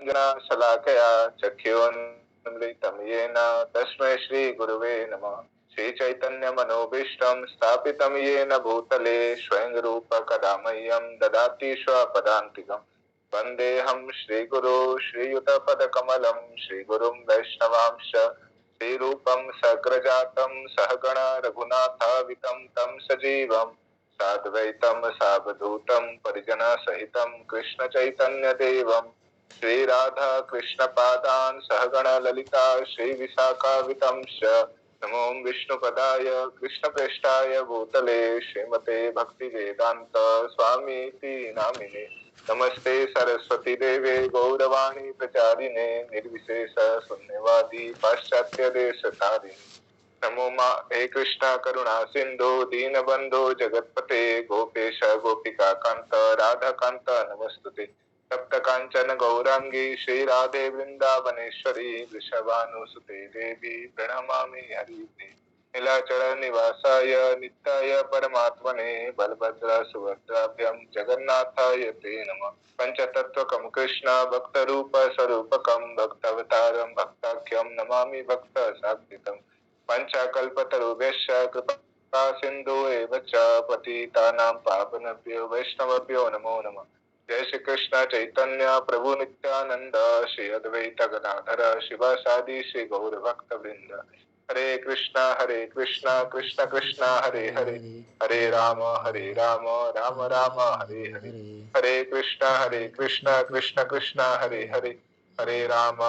शलाकया चक्षुरुन्मीलितं येन तस्मै श्रीगुरवे नमः। श्रीचैतन्यमनोभीष्टं स्थापितं येन भूतले स्वयं रूप कदा मह्यं ददाति स्वपदान्तिकम्। वन्देऽहं श्रीगुरो श्रीयुतपदकमलं श्रीगुरुं वैष्णवांश्च श्रीरूपं सग्रजातं सहगण रघुनाथावितं तं सजीवं साद्वैतं सावधूतं परिजनसहितं कृष्णचैतन्यदेवं श्री राधा कृष्ण पादान सहगण ललिता श्री विशाखावितंश्च नमो विष्णुपदाय कृष्ण प्रेष्ठाय भूतले श्रीमते भक्ति वेदांत स्वामीति नामिने। नमस्ते सरस्वती देवे गौरवाणी प्रचारिणे निर्विशेष शून्यवादी पाश्चात्य देश तारिणे। नमो मा हे कृष्ण करुणा सिंधु दीनबंधु जगतपते गोपेश गोपिका कांत राधा कांत नमस्तुते। सप्त कांचन गौरांगी श्री राधे वृंदावनेश्वरी वृषभानुसुते देवी प्रणमामि हरिते। नीलाचल निवासाय नित्याय परमात्मने बलभद्र सुभद्राभ्यां जगन्नाथाय ते नमः। पंचतत्वकं कृष्ण भक्त रूप स्वरूपकं भक्तावतारं भक्ताख्यं नमामि भक्त सात्विकम्। पंचकल्पतरुभ्यश्च कृपा सिंधु एव च पतितानां पावनेभ्यो वैष्णवेभ्यो नमो नमः। जय श्री कृष्ण चैतन्य प्रभु नित्यानंद श्री अद्वैत गदाधर शिवासादि श्री गौर भक्त वृंद। हरे कृष्णा कृष्ण कृष्ण हरे हरे हरे राम राम राम हरे हरे। हरे कृष्णा कृष्ण कृष्ण हरे हरे हरे राम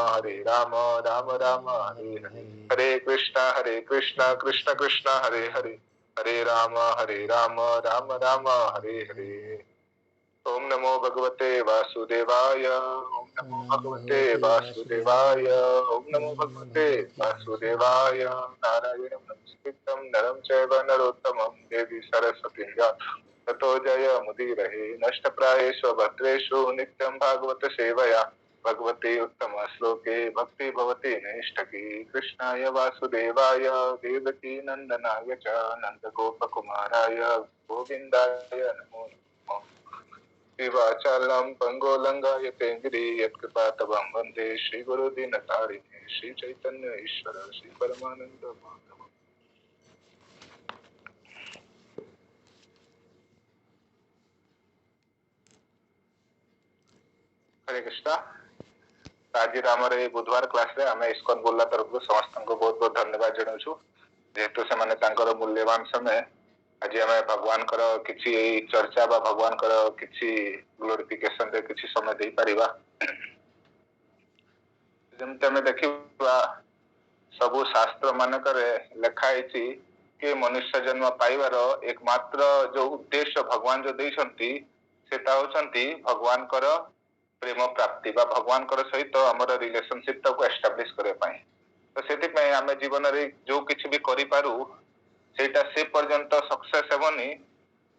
राम राम हरे हरे। हरे कृष्णा कृष्ण कृष्ण हरे हरे हरे राम राम राम हरे हरे। ओम नमो भगवते वासुदेवाय ओम नमो भगवते वासुदेवाय ओम नमो भगवते वासुदेवाय। नारायणं नमस्कृतं नरं चैव नरोत्तमं देवी सरस्वती ततो जय मुदीरहे। नष्टप्रायेषु भद्रेषु नित्यं भागवत सेवया भगवते उत्तम श्लोके भक्ति भवति नैष्ठकी। कृष्णाय वासुदेवाय देवकी नंदनाय च नंदगोपकुमाराय गोविन्दाय नमो नमः। शिवाचालं पंगोलंगायते गिरि यत्कृपातवं वन्दे श्रीगुरुदीनतारिणे श्रीचैतन्य ईश्वर श्री परमानंद माधव। हरे कृष्णा। आज आमर बुधवार क्लास रे आमे इस्कॉन बोला तरफ समस्त को बहुत बहुत धन्यवाद जनाऊँ जेहेतु से मूल्यवान समय आज आम भगवान किसी चर्चा बा भगवान किसी ग्लोरिफिकेशन रे किसी समय दे परिबा। जमते हमें देखिबा सबु शास्त्र मानक लिखाई कि मनुष्य जन्म पाइबार एकमात्र जो उद्देश्य भगवान जो देइछंती सेटा होचंती भगवान कर प्रेम प्राप्ति बा भगवान कर सहित हमर रिलेशनशिप को एस्टाब्लिश करे पाए। तो सेति पे हमें जीवन रे जो किछ भी करि पारू सेटा से पर्यंत सक्सेस हेबनी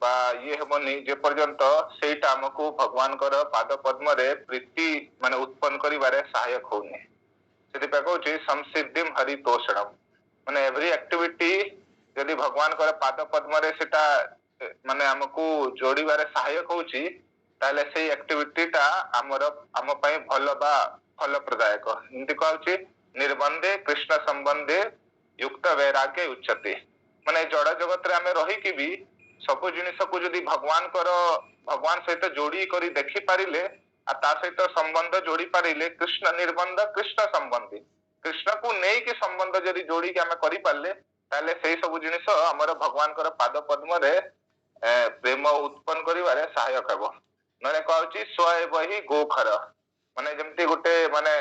बा ये हेबनी जे पर्यंत सेटा हमको भगवान कर पाद पद्म रे प्रीति माने उत्पन्न करिबारे सहायक होनी। सेति पे कहूची संसिद्धिम हरितोषणम माने एवरी एक्टिविटी यदि भगवान कर पाद पद्म रे सेटा माने हमको जोड़ीबारे सहायक होची ताले से एक्टिविटी टा हमर हम पई भलो बा फल प्रदायक। हिंदी कहूची निर्बंधे कृष्ण संबंधे युक्त वैराग्य उच्यते। माने जड़ जगत रे हमें रही कि भी सब जिनिस को जदि भगवान सहित जोड़ी करी देखि पारिले आ ता सहित संबंध जोड़ी पारिले कृष्ण निर्बंध कृष्ण संबंधी कृष्ण को नहीं कि संबंध जदि जोड़ी के हमें करि पारले ताले सेही सब जिनिस हमर भगवान कर पाद पद्म रे प्रेम उत्पन्न करिवारे सहायक हेबो। नरे कहउची स्वयं ही गोखर माने जेमती गोटे माने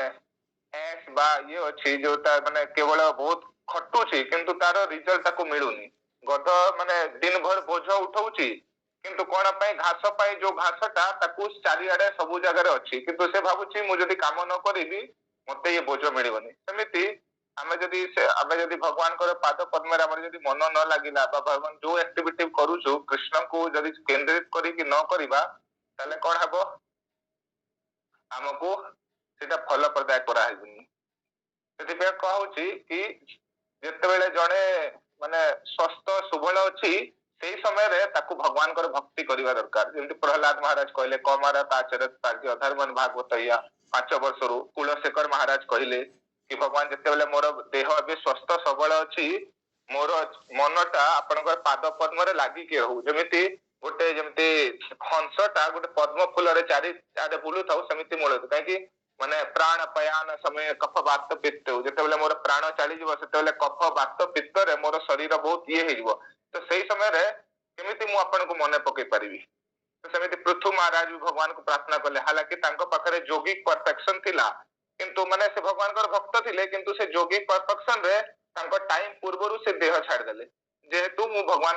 एस बा ये अछि जोटा माने केवल बहुत खटुची किंतु तार रिजल्ट ताको मिलुनी। गध माने दिन भर बोझ उठाउची किंतु कोन पई घास पई जो घासटा ताकू चारिआडे सब जगह रे अछि किंतु से भाबुची मु जदी काम न करिबी मते ये बोझ मिलिबनी। सेमिति आमे जदी भगवान कर पाद पद्म रे हमर जदी मन न लागिला बा भगवान जो एक्टिविटी करूछु कृष्ण को जदी केंद्रित करी कि न करिबा ताले कोन हबो हमको सेटा फल प्रदाय करा हेबनी। सेति पे कहउची कि जेतेबेले जणे माने स्वस्थ सुबल अछि सेही समय रे ताकू भगवान कर भक्ति करिवा दरकार। जेमति प्रहलाद महाराज कहले कमारा ताचरत ताकि अधर्मन भागवतया 5 ବର୍ଷରୁ କୁଳଶେଖର ମହାରାଜ କହିଲେ कि भगवान जिते मोर देह ए स्वस्थ सबल अच्छी मोर मनटा आपणकर पाद पद्म लगिक रहू जमी गोटे जमी हंसटा गोटे पद्म फूल चारि बुलू था सेमती मूल कहीं माने प्राण पयान समय कफ बात पित्त जिते मोर प्राण चलीज से कफ बात पित्त रे मोर शरीर बहुत ये हो तो सही समय केमी मुझे मन पकई पारि तो सेमती पृथु महाराज भी भगवान को प्रार्थना कले हालांकि पाखे जोगिक परफेक्शन थिला किंतु माने से भगवान भक्त थिले किंतु से जोगिक परफेक्शन रे टाइम पूर्व से देह छाड़देले जेहेतु मु भगवान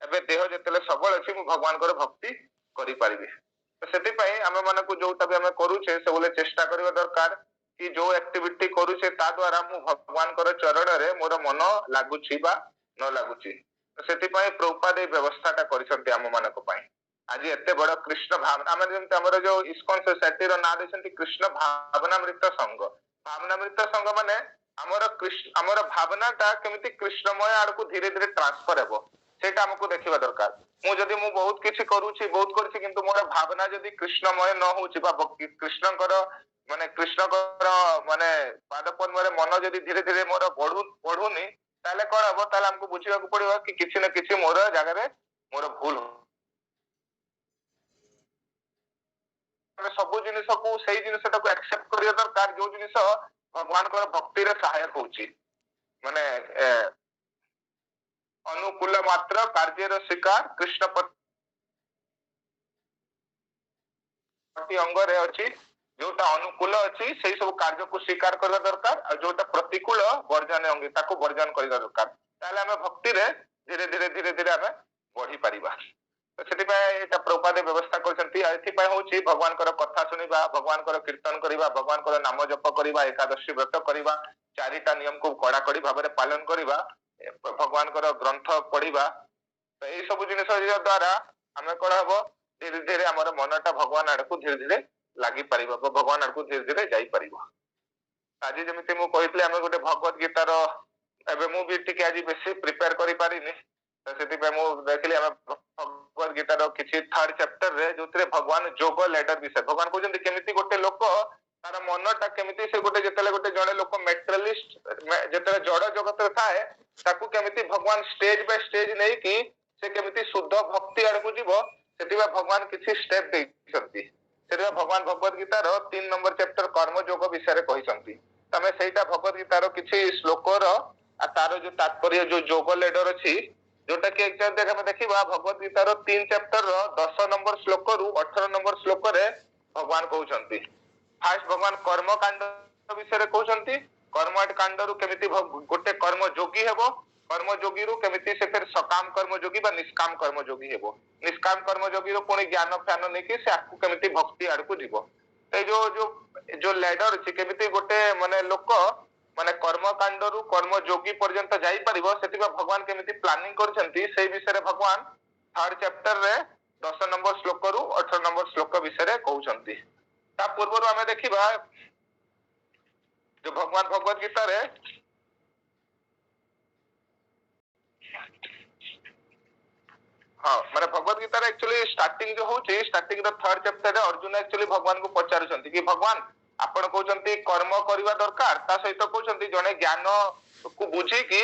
एबे देह जिते सबल अच्छी मु भगवान भक्ति करि पारिबे तो सेति पई आमे मानकु जोटा भी आमे करूछे से बोले चेष्टा करबा दरकार कि जो एक्टिविटी करूछे ता द्वारा मु भगवान चरण रे मोर मन लागुछि बा न लागुछि तो सेति पई प्रभुपाद व्यवस्थाटा करिसंती आम मानक पई आज एते बड़ कृष्ण भावना आम जमी आम जो इस्कन सोसाइटी ना देते कृष्ण भावनामृत संघ भावनामृत संघ माने आमर कृष्ण आमर भावनाटा केमिति कृष्णमय आड़कू धीरे धीरे ट्रांसफर हेबो सेटा हमकु देखिबा दरकार मु जदी मु बहुत किछि करूछि बहुत करछि किंतु मोर भावना जदी कृष्णमय न होछि बा कृष्णकर माने कृष्णकर माने पादपद्म रे मन जदी धीरे धीरे मोर बढ़ुनी ताले कोन हबो ताले हमकु बुझिबा को पड़िबो कि किछि न किछि मोर जगह रे मोर भूल सब जिनिस को सही जिनिसटा को एक्सेप्ट करिया दरकार जो जिनिस भगवान भक्ति रे सहायक होची माने अनुकूल मात्र कार्य रो शिकार कृष्ण प्रति अंग रे अछि जोटा अनुकूल अछि सेही सब कार्य को स्वीकार करबा दरकार और जोटा प्रतिकूल वर्जन अंग ताको वर्जन करबा दरकार ताले हमें भक्ति रे धीरे धीरे हमें बढ़ी परिबा तो से प्रभुपाद व्यवस्था कर भगवान कथा शुणा भगवान कीर्तन करवा भगवान नाम जप करवा एकादशी व्रत करवा चारिटा नियम को कड़ाकड़ी भाव में पालन करवा भगवान ग्रंथ पढ़ा तो यही सब जिन द्वारा आम कौन हम धीरे धीरे आम मनटा भगवान आड़ को धीरे धीरे लगी पार भगवान आड़ को धीरे धीरे जापर आज जमी मुझे आम गोटे भगवत गीतार एवं मुझे आज बेसी प्रिपेयर कर पारिनी तो से देखिली भगवत गीतार किसी थर्ड चैप्टर रे जो भगवान जोग लेडर विषय भगवान कहते केमिति गोटे लोक तार मनटा केमिति से गोटे जिते गोटे जड़े लोक मेटेरियलिस्ट जिते जड़ जगत थाए ताकू केमिति भगवान स्टेज बाय स्टेज नहीं कि से केमिति शुद्ध भक्ति आड़ को जीव से भगवान किसी स्टेप देइछंती से भगवान भगवत गीतार 3 नंबर चैप्टर कर्म योग विषय कहते तमें सहीटा भगवत गीतार किसी श्लोकर तार जो तात्पर्य जो जोग लेडर अच्छी जोटा कि देखा भगवत गीतार 3 चैप्टर 10 नंबर श्लोक रु 18 नंबर श्लोक रे भगवान कहते फास्ट भगवान कर्म कांड विषय कहते कर्म कांड रु केमिति गोटे कर्म योगी हेबो कर्म योगी रु केमिति से फिर सकाम कर्म योगी बा निष्काम कर्म योगी हेबो निष्काम कर्म योगी रु पुणी ज्ञान फ्यान नहीं कि से आकु केमिति भक्ति आड़ को जीवो तो जो जो जो लेडर अछि केमिति गोटे माने लोक माने कर्म कांड रु कर्म योगी पर्यंत जाई परिबो सेतिबा भगवान केमिति प्लानिंग करछंती सेही विषय भगवान थर्ड चैप्टर रे 10 नंबर श्लोक रु 18 नंबर श्लोक विषय कहउछंती ता पूर्व रु हमें देखिबा जो भगवान भगवत गीता रे हाँ माने भगवत गीता रे एक्चुअली स्टार्टिंग जो होची स्टार्टिंग द थर्ड चैप्टर रे अर्जुन एक्चुअली भगवान को पचारुछंती कि भगवान आपण कहउछंती कर्म करबा दरकार ता सहित कहउछंती जने ज्ञान को बुझी कि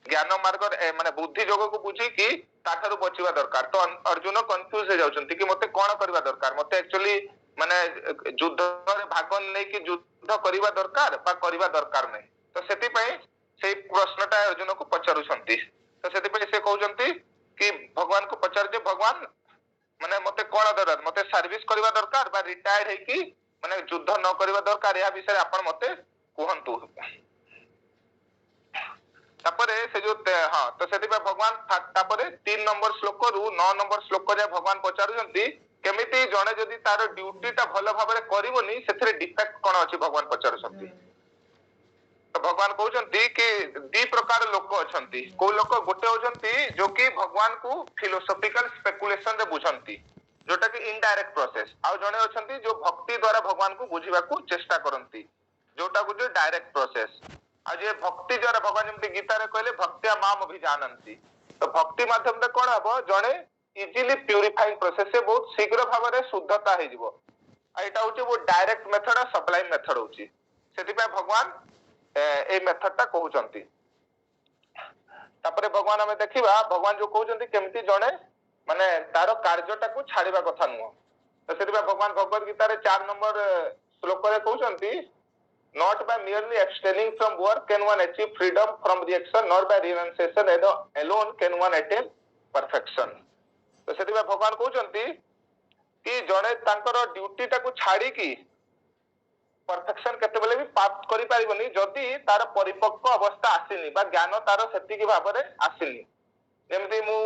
ज्ञान मार्ग माने बुद्धि जोग को बुझी कि ताठारु बचिबा दरकार तो अर्जुन कंफ्यूज हो जाउछंती कि मते कोन करबा दरकार मते एक्चुअली माने युद्ध रे भाग नै कि युद्ध करबा दरकार बा करबा दरकार नै तो सेति पई सेही प्रश्नटा अर्जुन को पचारुछंती तो सेति पई से कहउछंती कि भगवान को पचार भगवान माने मते कोन दरकार मते सर्विस करबा दरकार बा रिटायर्ड है कि माने युद्ध न करबा दरकार या विषय आपण मते कहंतु तापरे से जो हाँ तो सेति भगवान तापरे 3 नंबर श्लोक रु 9 नंबर श्लोक रे भगवान पचारुछंती केमिति जणे जदी तार ड्यूटीटा भलो भाबरे करिवोनी सेथरे डिफेक्ट कोन अछि भगवान पचारुछंती तो भगवान कहउछंती कि 2 प्रकार लोक अछंती को लोक गोटे होछंती जो कि भगवान को फिलोसॉफिकल स्पेकुलेशन रे बुझंती जोटा कि इनडायरेक्ट प्रोसेस आ जणे अछंती जो भक्ति द्वारा भगवान को बुझिबा को चेष्टा करंती जोटा को जो डायरेक्ट प्रोसेस आज ये भक्ति द्वारा भगवान जमती गीता रे कहले भक्त्या माम अभिजानंती तो भक्ति माध्यम रे कोन हबो जणे इजीली प्यूरिफाइंग प्रोसेस से बहुत शीघ्र भाव रे शुद्धता हे जिवो एटा होची वो डायरेक्ट मेथड और सब्लाइम मेथड होची सेति पे भगवान ए मेथड ता कहउचंती तापरे भगवान हमें देखिबा भगवान जो कहउचंती केमती जणे माने तारो कार्यटा को छाड़ीबा कथा नुह तो सेति पे भगवान भगवत गीता रे 4 नंबर श्लोक रे कहउचंती not by merely abstaining from work can one achieve freedom from reaction nor by renunciation alone can one attain perfection तो सेति पे भगवान कहउचंती कि जणे तांकर ड्यूटी टाकू छाड़ी की परफेक्शन केते बेले भी प्राप्त करि पारिबनी जदी तार परिपक्व अवस्था आसीनी बा ज्ञान तार सेति की भाबरे आसीनी जेमति मु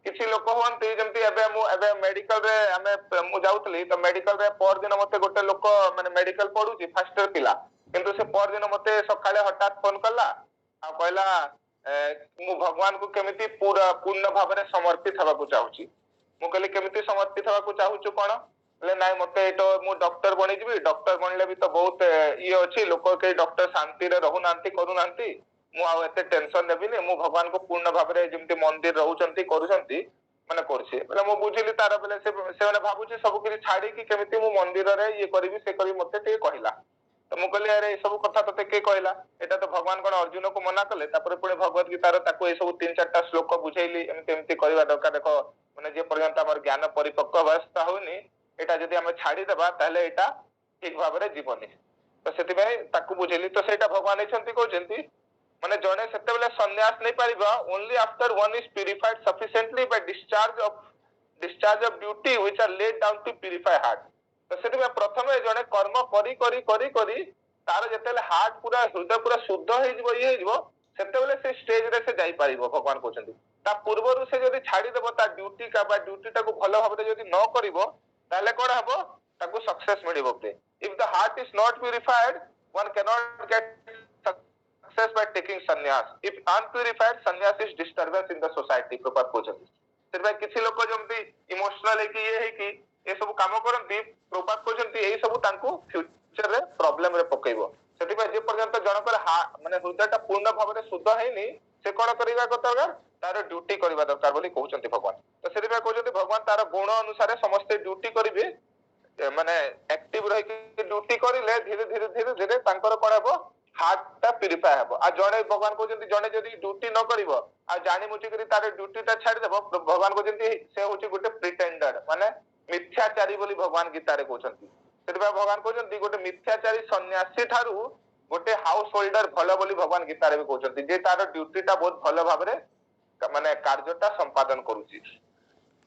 किछि लोक होंती जेमति एबे मेडिकल रे हमें मु जाउतली तो मेडिकल रे पर दिन मते गोटे लोक माने मेडिकल पढुची फर्स्ट इयर पिला किंतु से पर दिन मते सकाळे हठात फोन करला आ कहला मु भगवान को केमिति पूरा पूर्ण भाबरे समर्पित हबा को चाहूची मु कहली केमिति समर्पित हबा को चाहूछु कोन ले नाइ मते तो मु डॉक्टर बनि जिबी डॉक्टर बनले भी तो बहुत ये अछि लोक के डॉक्टर शांति रे रहु नांती करू नांती मु आ एते टेंशन नेबिनी मु भगवान को पूर्ण भाबरे जेमति मंदिर रहउचंती करूचंती माने करछि बोले मु बुझिली तार बेले से माने भाबुछि सब किछि छाडी कि केमिति मु मंदिर रे ये करबी से करी मते ते कहिला तो मु कहली अरे सब कथा तते के कहला एटा तो भगवान कोन अर्जुन को मना कले तापर पुणे भगवत गीता रो ताको ए सब 3-4टा श्लोक बुझैली एमति एमति करबा दरकार देखो माने जे पर्यंत हमर ज्ञान परिपक्व अवस्था होनी एटा जदी हम छाडी देबा ताले एटा ठीक भाबरे जीवनी तो सेति भाई ताको बुझैली तो सेटा भगवान एछंती कहउचंती माने जणे सेते बेले सन्यास नै परिबा only after one is purified sufficiently by discharge of duty which are laid down to purify heart तो सेति में प्रथमे जणे कर्म करी करी करी करी तार जेतेले हार्ट पूरा हृदय पूरा शुद्ध हे जिवो ये जिवो सेते बेले से स्टेज रे से जाई परिबो भगवान कहउचंती ता पूर्वरु से जदी छाडी देबो ता ड्यूटी का बा ड्यूटी टाको भलो भाबरे जदी न करिवो ताले कोन हबो ताको सक्सेस मिलिबो पे if the heart is not purified one can not get success by taking संन्यास इफ अनप्यूरिफाइड संन्यास is disturbance in the society प्रपात कहउचंती सेबा किछि लोक जमती इमोशनल है कि ये है कि ए सब काम करंती प्रपात कहउचंती एई सब तांको फ्यूचर रे प्रॉब्लम रे पकेइबो सेति पे जे पर्यंत जनकर माने हृदयटा पूर्ण भाबरे शुद्ध हैनी से कोन करिबा दरकार तार ड्यूटी करिबा दरकार बोली कहउचंती भगवान तो सेति पे कहउचंती भगवान तार गुण अनुसार समस्त ड्यूटी करिवे माने एक्टिव रहि के ड्यूटी करिले धीरे धीरे धीरे धीरे तांकर कोन हेबो हार्ट ता प्यूरिफाई हेबो आ जणे भगवान कहउचंती जणे जदी ड्यूटी न करिवो आ जानि मुची करी तार ड्यूटी ता छाडी देबो भगवान कहउचंती से होची गोटे प्रिटेंडर माने मिथ्याचारी बोली भगवान गीता रे कहउचंती सेति पे भगवान कहउचंती गोटे मिथ्याचारी सन्यासी थारु गोटे हाउस होल्डर भलो बोली भगवान गीता रे भी कहउचंती जे तार ड्यूटी ता बहुत भलो भाबरे माने कार्यटा संपादन करूची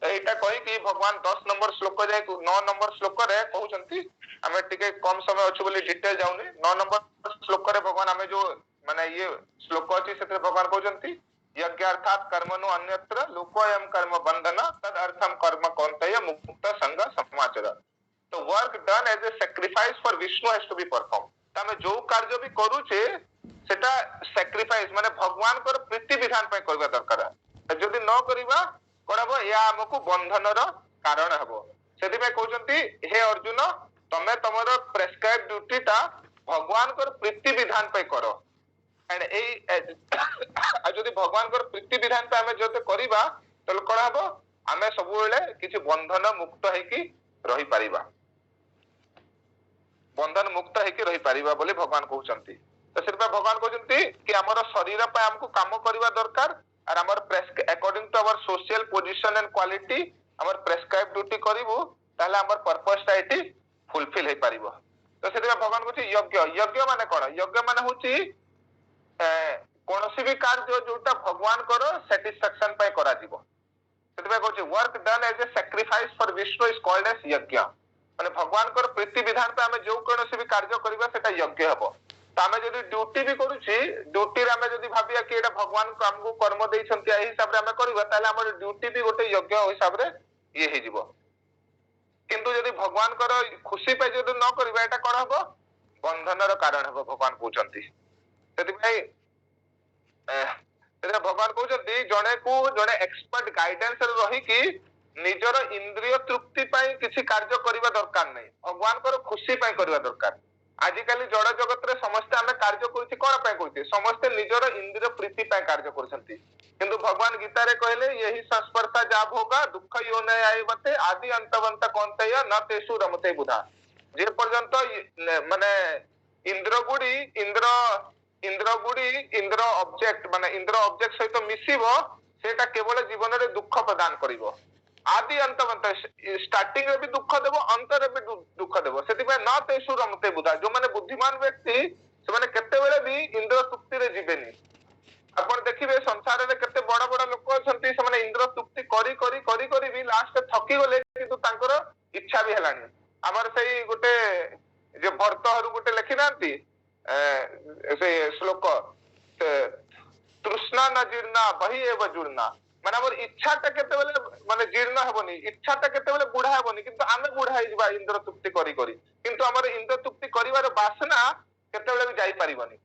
तो एटा कहि कि भगवान 10 नंबर श्लोक जाय 9 नंबर श्लोक रे कहउचंती हमें टिके कम समय अछि बोली डिटेल जाउनी 9 नंबर श्लोक रे भगवान हमें जो माने ये श्लोक अछि सेते भगवान कहउचंती यज्ञार्थात कर्मणो अन्यत्र लोकोयम कर्म बंधन तद अर्थम कर्म कौन्तेय मुक्त संग समाचर तो work done as a sacrifice for Vishnu has to be perform तमे जो कार्य भी करूचे सेटा सैक्रिफाइस माने भगवान कर प्रीति विधान पे करबा दरकार जदी न करिबा कोनबो या हमकु बंधन रो कारण हबो सेति पे कहउचंती हे अर्जुन तमे तमरो प्रेस्क्राइब ड्यूटी ता भगवान कर प्रीति विधान पे करो एंड ए जदी भगवान कर प्रीति विधान पे हमें जते करिबा तो कोन हबो हमें सब बेले किछि बंधन मुक्त है कि रही परिबा बंधन मुक्त है कि रही परिबा बोली भगवान कहउचंती तो सिर्फ भगवान कहउचंती कि हमर शरीर पे हमको काम करबा दरकार और हमर according to our social position and quality हमर प्रेस्क्राइब ड्यूटी करिवो ताले हमर पर्पस ता एटी फुलफिल हे परिबो तो सेति भगवान कहउची यज्ञ माने कोन यज्ञ माने होची कोनोसी भी कार्य जोटा भगवान करो सैटिस्फैक्शन पे करा जीवो सेति कहउची work done as a sacrifice for Vishnu is called as yajna माने भगवान कर प्रीति विधान पे हमें जो कोनोसी भी कार्य करबा सेटा यज्ञ हबो तो हमें जदी ड्यूटी भी करूची ड्यूटी रे हमें जदी भाबिया कि एटा भगवान को हमको कर्म देइछंती एही हिसाब रे हमें करबा ताले हमर ड्यूटी भी गोटे यज्ञ हिसाब रे ये हे जीवो किंतु जदी भगवान कर खुशी पे जदी न करबा एटा कोन हबो बंधन रो कारण हबो भगवान कहउचंती सेति भाई तेरे भगवान कहउचंती जणे को जणे एक्सपर्ट गाइडेंस रे रही कि निजर इंद्रिय तृप्ति पाई किछि कार्य करबा दरकार नै भगवान कर खुशी पाई करबा दरकार आजिकाली जड़ जगत रे समस्त आमे कार्य करछि कोन पाई करछि समस्त निजर इंद्रिय प्रीति पाई कार्य करछंती किंतु भगवान गीता रे कहले यही संस्पर्शा जाब होगा दुख यो न आईवते आदि अंतवंत कौनतेय न तेसु रमते बुधा যে পর্যন্ত মানে ইন্দ্রগুড়ি ইন্দ্র ইন্দ্রগুড়ি ইন্দ্ର অবজেক্ট মানে ইন্দ্ର অবজেক্ট সহিত মিশিব সেটা কেবল জীবনের দুঃখ প্রদান করিব आदि अंत स्टार्टिंग रे भी दुख देव अंत रे भी दुख देव से न तेषु रमते बुधा जो माने बुद्धिमान व्यक्ति से माने केते बेले भी इंद्र तृप्ति रे जीवेनी आपण देखिबे संसार रे केते बड़ बड़ लोक अछंती से माने इंद्र तृप्ति करी भी लास्ट थकी गले किंतु तांकर इच्छा भी हेलानी हमर सही गोटे जे भर्तहरु गोटे लिखि नांती से श्लोक तृष्णा न जीर्णा बही एव जुर्णा माने हमर इच्छाटा केते बेले माने जीर्ण हेबनी इच्छाटा केते बेले बुढ़ा हेबनी किंतु आमे बुढ़ा हे जिबा इंद्र तृप्ति करी किंतु हमर इंद्र तृप्ति करिवार वासना केते बेले भी जाई परिबनी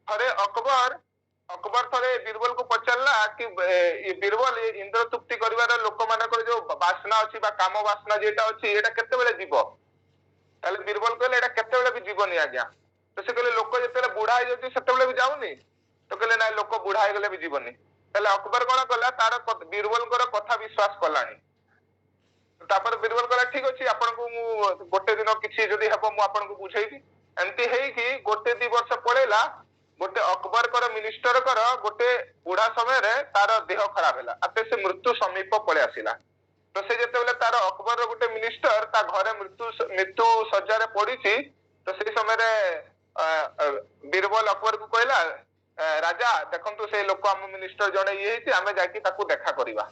थरे अकबर थरे बीरबल को पचारला कि ये बीरबल इंद्र तृप्ति करिवार लोक मानकर जो वासना अछि बा काम वासना जेटा अछि एटा केते बेले जीवो ताले बीरबल कहले एटा केते बेले भी जीवनी आज्ञा तो से कहले लोक जेते बुढ़ा हे जति सेते बेले भी जाउनी तो कहले ना लोक बुढ़ा हे गेले भी जीवनी ताले अकबर कोन कला तार बीरबल कर कथा विश्वास कलानी तापर बीरबल कहला ठीक अछि आपन को मु गोटे दिन किछि जदी हेबो मु आपन को बुझेइबी एंती हेई कि गोटे 2 वर्ष पळेला गोटे अकबर कर मिनिस्टर कर गोटे बुढ़ा समय रे तार देह खराब हैला अते से मृत्यु समीप पळे आसिला तो से जेते बेले तार अकबर गोटे मिनिस्टर ता घरे मृत्यु सज्जा रे पड़ीची तो से समय रे बीरबल अकबर को कहला राजा देखंतु से लोक हम मिनिस्टर जणे ये हेती आमे जाकी ताकू देखा करिवा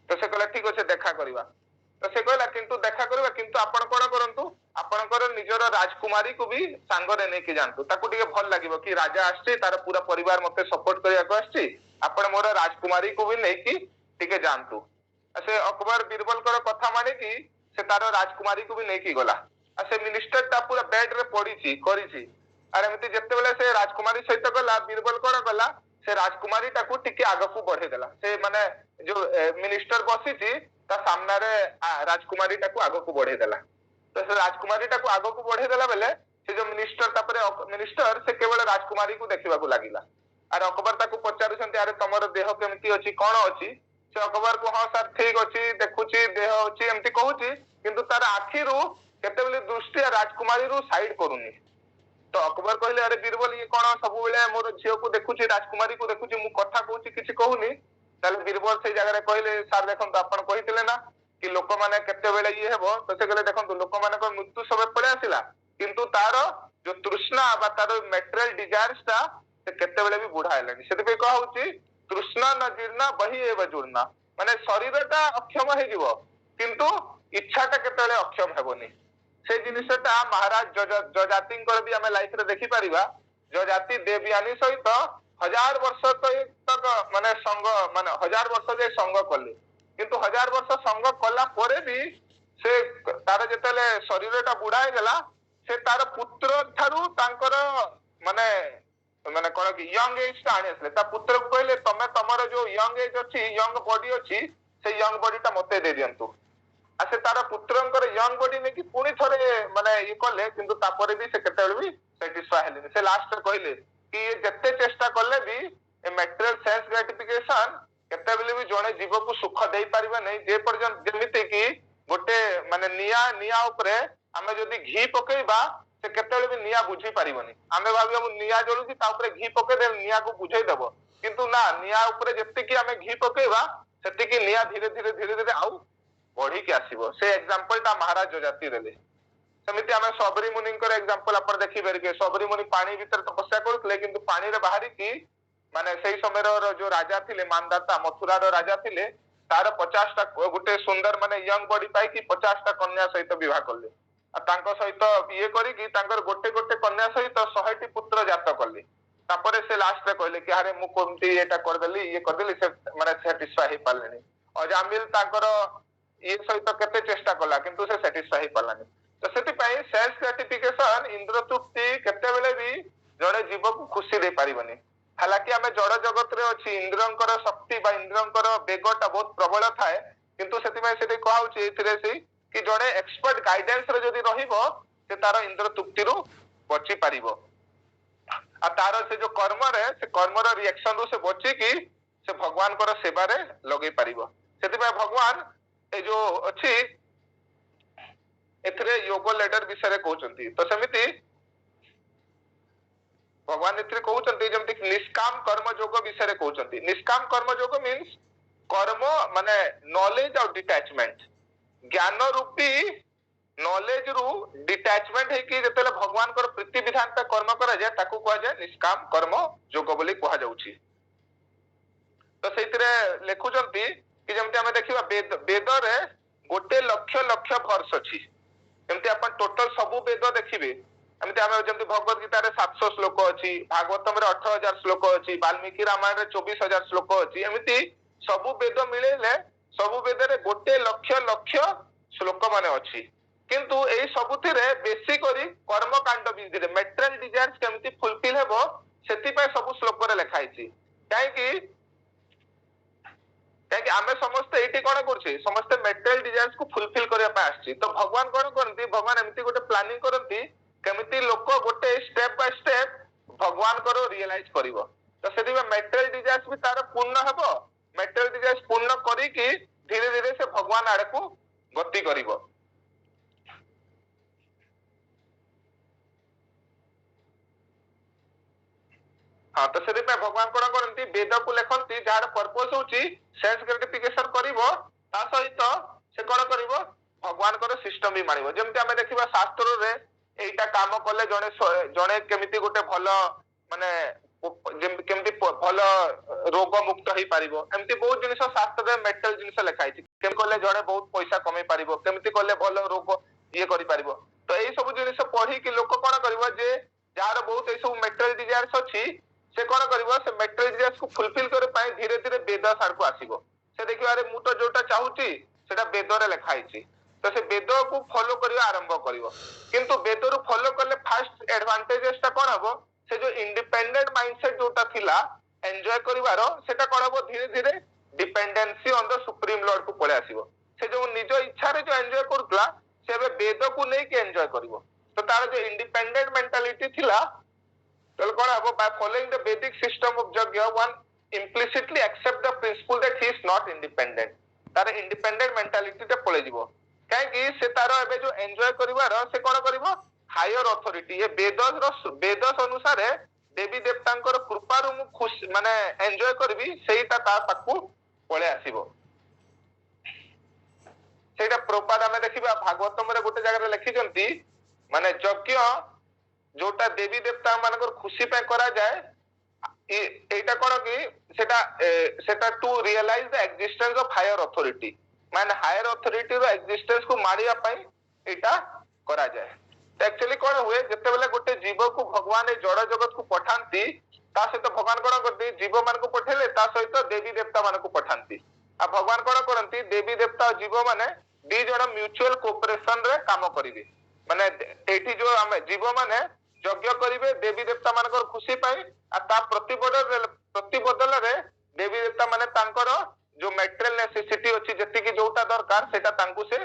तो से कहला ठीक अछि देखा करिवा तो से कहला किंतु देखा करिवा किंतु आपण कोन करंतु आपणकर निजर राजकुमारी को भी सांगरे नै कि जानतु ताकू टिके भल लागिवो कि राजा आछी तार पूरा परिवार मते सपोर्ट करिया को आछी आपण मोर राजकुमारी को भी नै कि टिके जानतु से अकबर बीरबल कर कथा माने कि से तार राजकुमारी को भी नै कि गला से मिनिस्टर ता पूरा बेड रे पड़ीची करिची अरे एमती जेते बेले से राजकुमारी सहित गला बीरबल कोन गला से राजकुमारी टाकू टिके आगे को बढ़े देला से माने जो मिनिस्टर बसीची ता सामने रे राजकुमारी टाकू आगे को बढ़े देला तो से राजकुमारी टाकू आगे को बढ़े देला बेले से जो मिनिस्टर तापरे मिनिस्टर से केवल राजकुमारी को देखिबा को लागिला अरे अकबर ताकू पचारुछंती अरे तमर देह केमती अछि कोन अछि से अकबर को हां सर ठीक अछि देखुची देह अछि एमती कहूची किंतु तार आखिरु केते बेले दृष्टि राजकुमारी रु साइड करूनी तो अकबर कहले अरे बीरबल ये कोन सब बेले मोर झियो को देखुची राजकुमारी को देखुची मु कथा कहूची किछि कहूनी ताले बीरबल से जगह रे कहले सर देखन आपण कहितले ना कि लोक माने केते बेले ये हेबो तो से कहले देखन लोक माने को मृत्यु सब पड़े आसिला किंतु तार जो तृष्णा बा तार मटेरियल डिजायर्स ता से केते बेले भी बुढ़ा हेलानी सेते पे कहउची तृष्णा न जीर्णा बही एव जुर्णा माने शरीरटा अक्षम हे जीवो किंतु इच्छाटा केते बेले अक्षम हेबोनी से जिनिसटा महाराज जजाति भी आम लाइफ रे देखि परिबा जजाति देवयानी सहित 1000 वर्ष तक माने संग माने 1000 वर्ष जे संग कले किंतु 1000 वर्ष संग कला परे भी से तार जेतेले शरीरटा बुढ़ा हे गेला से तार पुत्र थारु तांकर माने माने कोन कि यंग एज ता आनी असले ता पुत्र को कहले तमे तमरो जो यंग एज अछि यंग बॉडी अछि से यंग बॉडी ता मते दे दियंतु आसे तार पुत्रंकर यंग बॉडी ने कि पुणी थरे माने ये कले किंतु तापरे भी से केते भी सैटिस्फाई हेले से लास्ट रे कहले कि ये जत्ते चेष्टा कले भी ए मटेरियल सेंस ग्रेटिफिकेशन केते बेले भी जणे जीव को सुख देई परिबा नै जे पर्यंत जेमिते कि गोटे माने निया ऊपर हमें जदी घी पकेइबा से केते भी निया बुझी परिबनी हमें भाबी हम निया जळुची ता ऊपर घी पके दे निया को बुझाई देबो किंतु ना निया ऊपर जत्ते कि हमें घी पकेइबा सेति कि निया धीरे धीरे आउ बढ़ी के आसीबो से एग्जांपल ता महाराज जजाति देले समिति हमें सबरी मुनि कर एग्जांपल अपन देखि बेरके सबरी मुनि पानी भीतर तपस्या करथले किंतु पानी रे बाहरी की माने सेही समय रो जो राजा थिले मानदाता मथुरा रो राजा थिले तार 50 टा गुटे सुंदर माने यंग बॉडी पाई कि 50 टा कन्या सहित विवाह करले आ तांको सहित ये करी कि तांकर गोटे कन्या सहित 100 टी पुत्र जात करले तापरे से लास्ट रे कहले कि अरे मु कोमती एटा कर देली ये कर देली से माने सैटिस्फाई हे पालेनी अजामिल तांकर ये सहित केते चेष्टा कला किंतु से सैटिस्फाई पालानी तो सेति पई सेल्फ ग्रेटिफिकेशन इंद्र तृप्ति केते बेले भी जड़े जीव को खुशी दे पारिबनी हालांकि हमें जड़ जगत रे अछि इंद्रंकर शक्ति बा इंद्रंकर बेगटा बहुत प्रबल थाए किंतु सेति पई सेति कहउची एथिरे से कि जड़े एक्सपर्ट गाइडेंस रे जदी रहिबो से तार इंद्र तृप्ति रु बची पारिबो आ तार से जो कर्म रे से कर्म रो रिएक्शन रु से बची कि से भगवान कर सेवा रे लगे पारिबो सेति पई भगवान ए जो अछि एथिरे योग लेडर विषय कहउचंती तो सेमिति भगवान एथिरे कहउचंती जेमति निष्काम कर्म योग विषय कहउचंती निष्काम कर्म योग मींस कर्म माने नॉलेज और डिटैचमेंट ज्ञान रूपी नॉलेज रु डिटैचमेंट है कि जतेले भगवान कर प्रीति विधान पे कर्म करा जाय ताकू कहा जाय निष्काम कर्म योग बोली कहा जाउची तो सेतिरे लेखुचंती कि जेमति हमें देखिबा वेद रे गोटे लक्ष लक्ष वर्ष अछि एमती अपन टोटल सबु वेद देखिबे एमती हम जेमती भगवत गीता रे 700 श्लोक अछि भागवतम रे 18000 श्लोक अछि वाल्मीकि रामायण रे 24000 श्लोक अछि एमती सबु वेद मिलेले सबु वेद रे गोटे लक्ष लक्ष श्लोक माने अछि किंतु एई सबुथिरे बेसी करी कर्म कांड विधिरे मेटेरियल डिजायर्स केमती फुलफिल हेबो सेति पय सबु श्लोक रे लिखा आइछि काहे आमे समस्त एटी कोन करछि समस्त मेटेरियल डिजायर्स को फुलफिल करिया पय आछि तो भगवान कोन करंती भगवान एमती गोटे प्लानिंग करंती केमिति लोक गोटे स्टेप बाय स्टेप भगवान करो रियलाइज करिवो तो सेति में मेटेरियल डिजायर्स भी तार पूर्ण हेबो मेटेरियल डिजायर्स पूर्ण करी कि धीरे धीरे से भगवान आड़े को गति करिवो हाँ तो सेति पे भगवान कोन करंती वेद को लेखंती जार पर्पस होची सेंस ग्रेटिफिकेशन करिवो ता सहित से कोन करिवो भगवान कर सिस्टम भी मानिवो जेमति हमें देखिबा शास्त्र रे एटा काम करले जणे जणे केमिति गोटे भलो माने केमिति भलो रोग मुक्त होई पारिबो एमति बहुत जिनिस शास्त्र रे मेटल जिनिस लिखाई छि केम करले जणे बहुत पैसा कमाई पारिबो केमिति करले भलो रोग ये करि पारिबो तो एई सब जिनिस पढी कि लोक कोन करिवो जे जार बहुत एई सब मेटल डिजायर्स अछि से कोन करिवो से मेटल डिजायर्स को फुलफिल करे पाए धीरे धीरे वेद सार को आसीबो से देखियो अरे मु तो जोटा चाहूची सेटा वेद रे लिखाई छि तो से वेद को फॉलो करियो आरंभ करिवो किंतु वेद रु फॉलो करले फास्ट एडवांटेजेस ता कोन हबो से जो इंडिपेंडेंट माइंडसेट जोटा थिला एन्जॉय करिवारो सेटा कोन हबो धीरे धीरे dependency on the supreme Lord को पळे आसीबो से जो निज इच्छा रे जो एन्जॉय करतला से बे वेद को नै के एन्जॉय करिवो तो तार जो इंडिपेंडेंट मेंटालिटी थिला तो कोन हबो बाय फॉलोइंग द वैदिक सिस्टम ऑफ यज्ञ one implicitly accept the principle that he is not independent तार इंडिपेंडेंट मेंटालिटी ते पळे जिवो काहे कि से तार एबे जो एन्जॉय करिवार से कोन करिवो हायर अथॉरिटी ये वेदस अनुसार देवी देवतांकर कृपा रु मु खुश माने एन्जॉय करबी सेटा ता पाकू पळे आसीबो सेटा प्रपाद हमें देखिबा भागवतम रे गोटे जगह रे लिखि जंती माने यज्ञ जोटा देवी देवता मानकर खुशी पे करा जाए एटा कोन कि सेटा to realise the existence of higher authority माने हायर अथॉरिटी रो एक्जिस्टेंस को मारिया पई एटा करा जाए तो एक्चुअली कोन हुए जते बेले गोटे जीव को भगवान ए जड़ जगत को पठांती ता सहित भगवान कोन करती जीव मान को पठेले ता सहित देवी देवता मान को पठांती आ भगवान कोन करंती देवी देवता और जीव माने दी जण म्यूचुअल कोऑपरेशन रे काम करिवे माने एठी जो हम जीव माने यज्ञ करिवे देवी देवता मानकर खुशी पाई आ ता प्रतिबदल रे देवी देवता माने तांकर जो मेटेरियल नेसेसिटी अछि जति कि जोटा दरकार सेटा तांकु से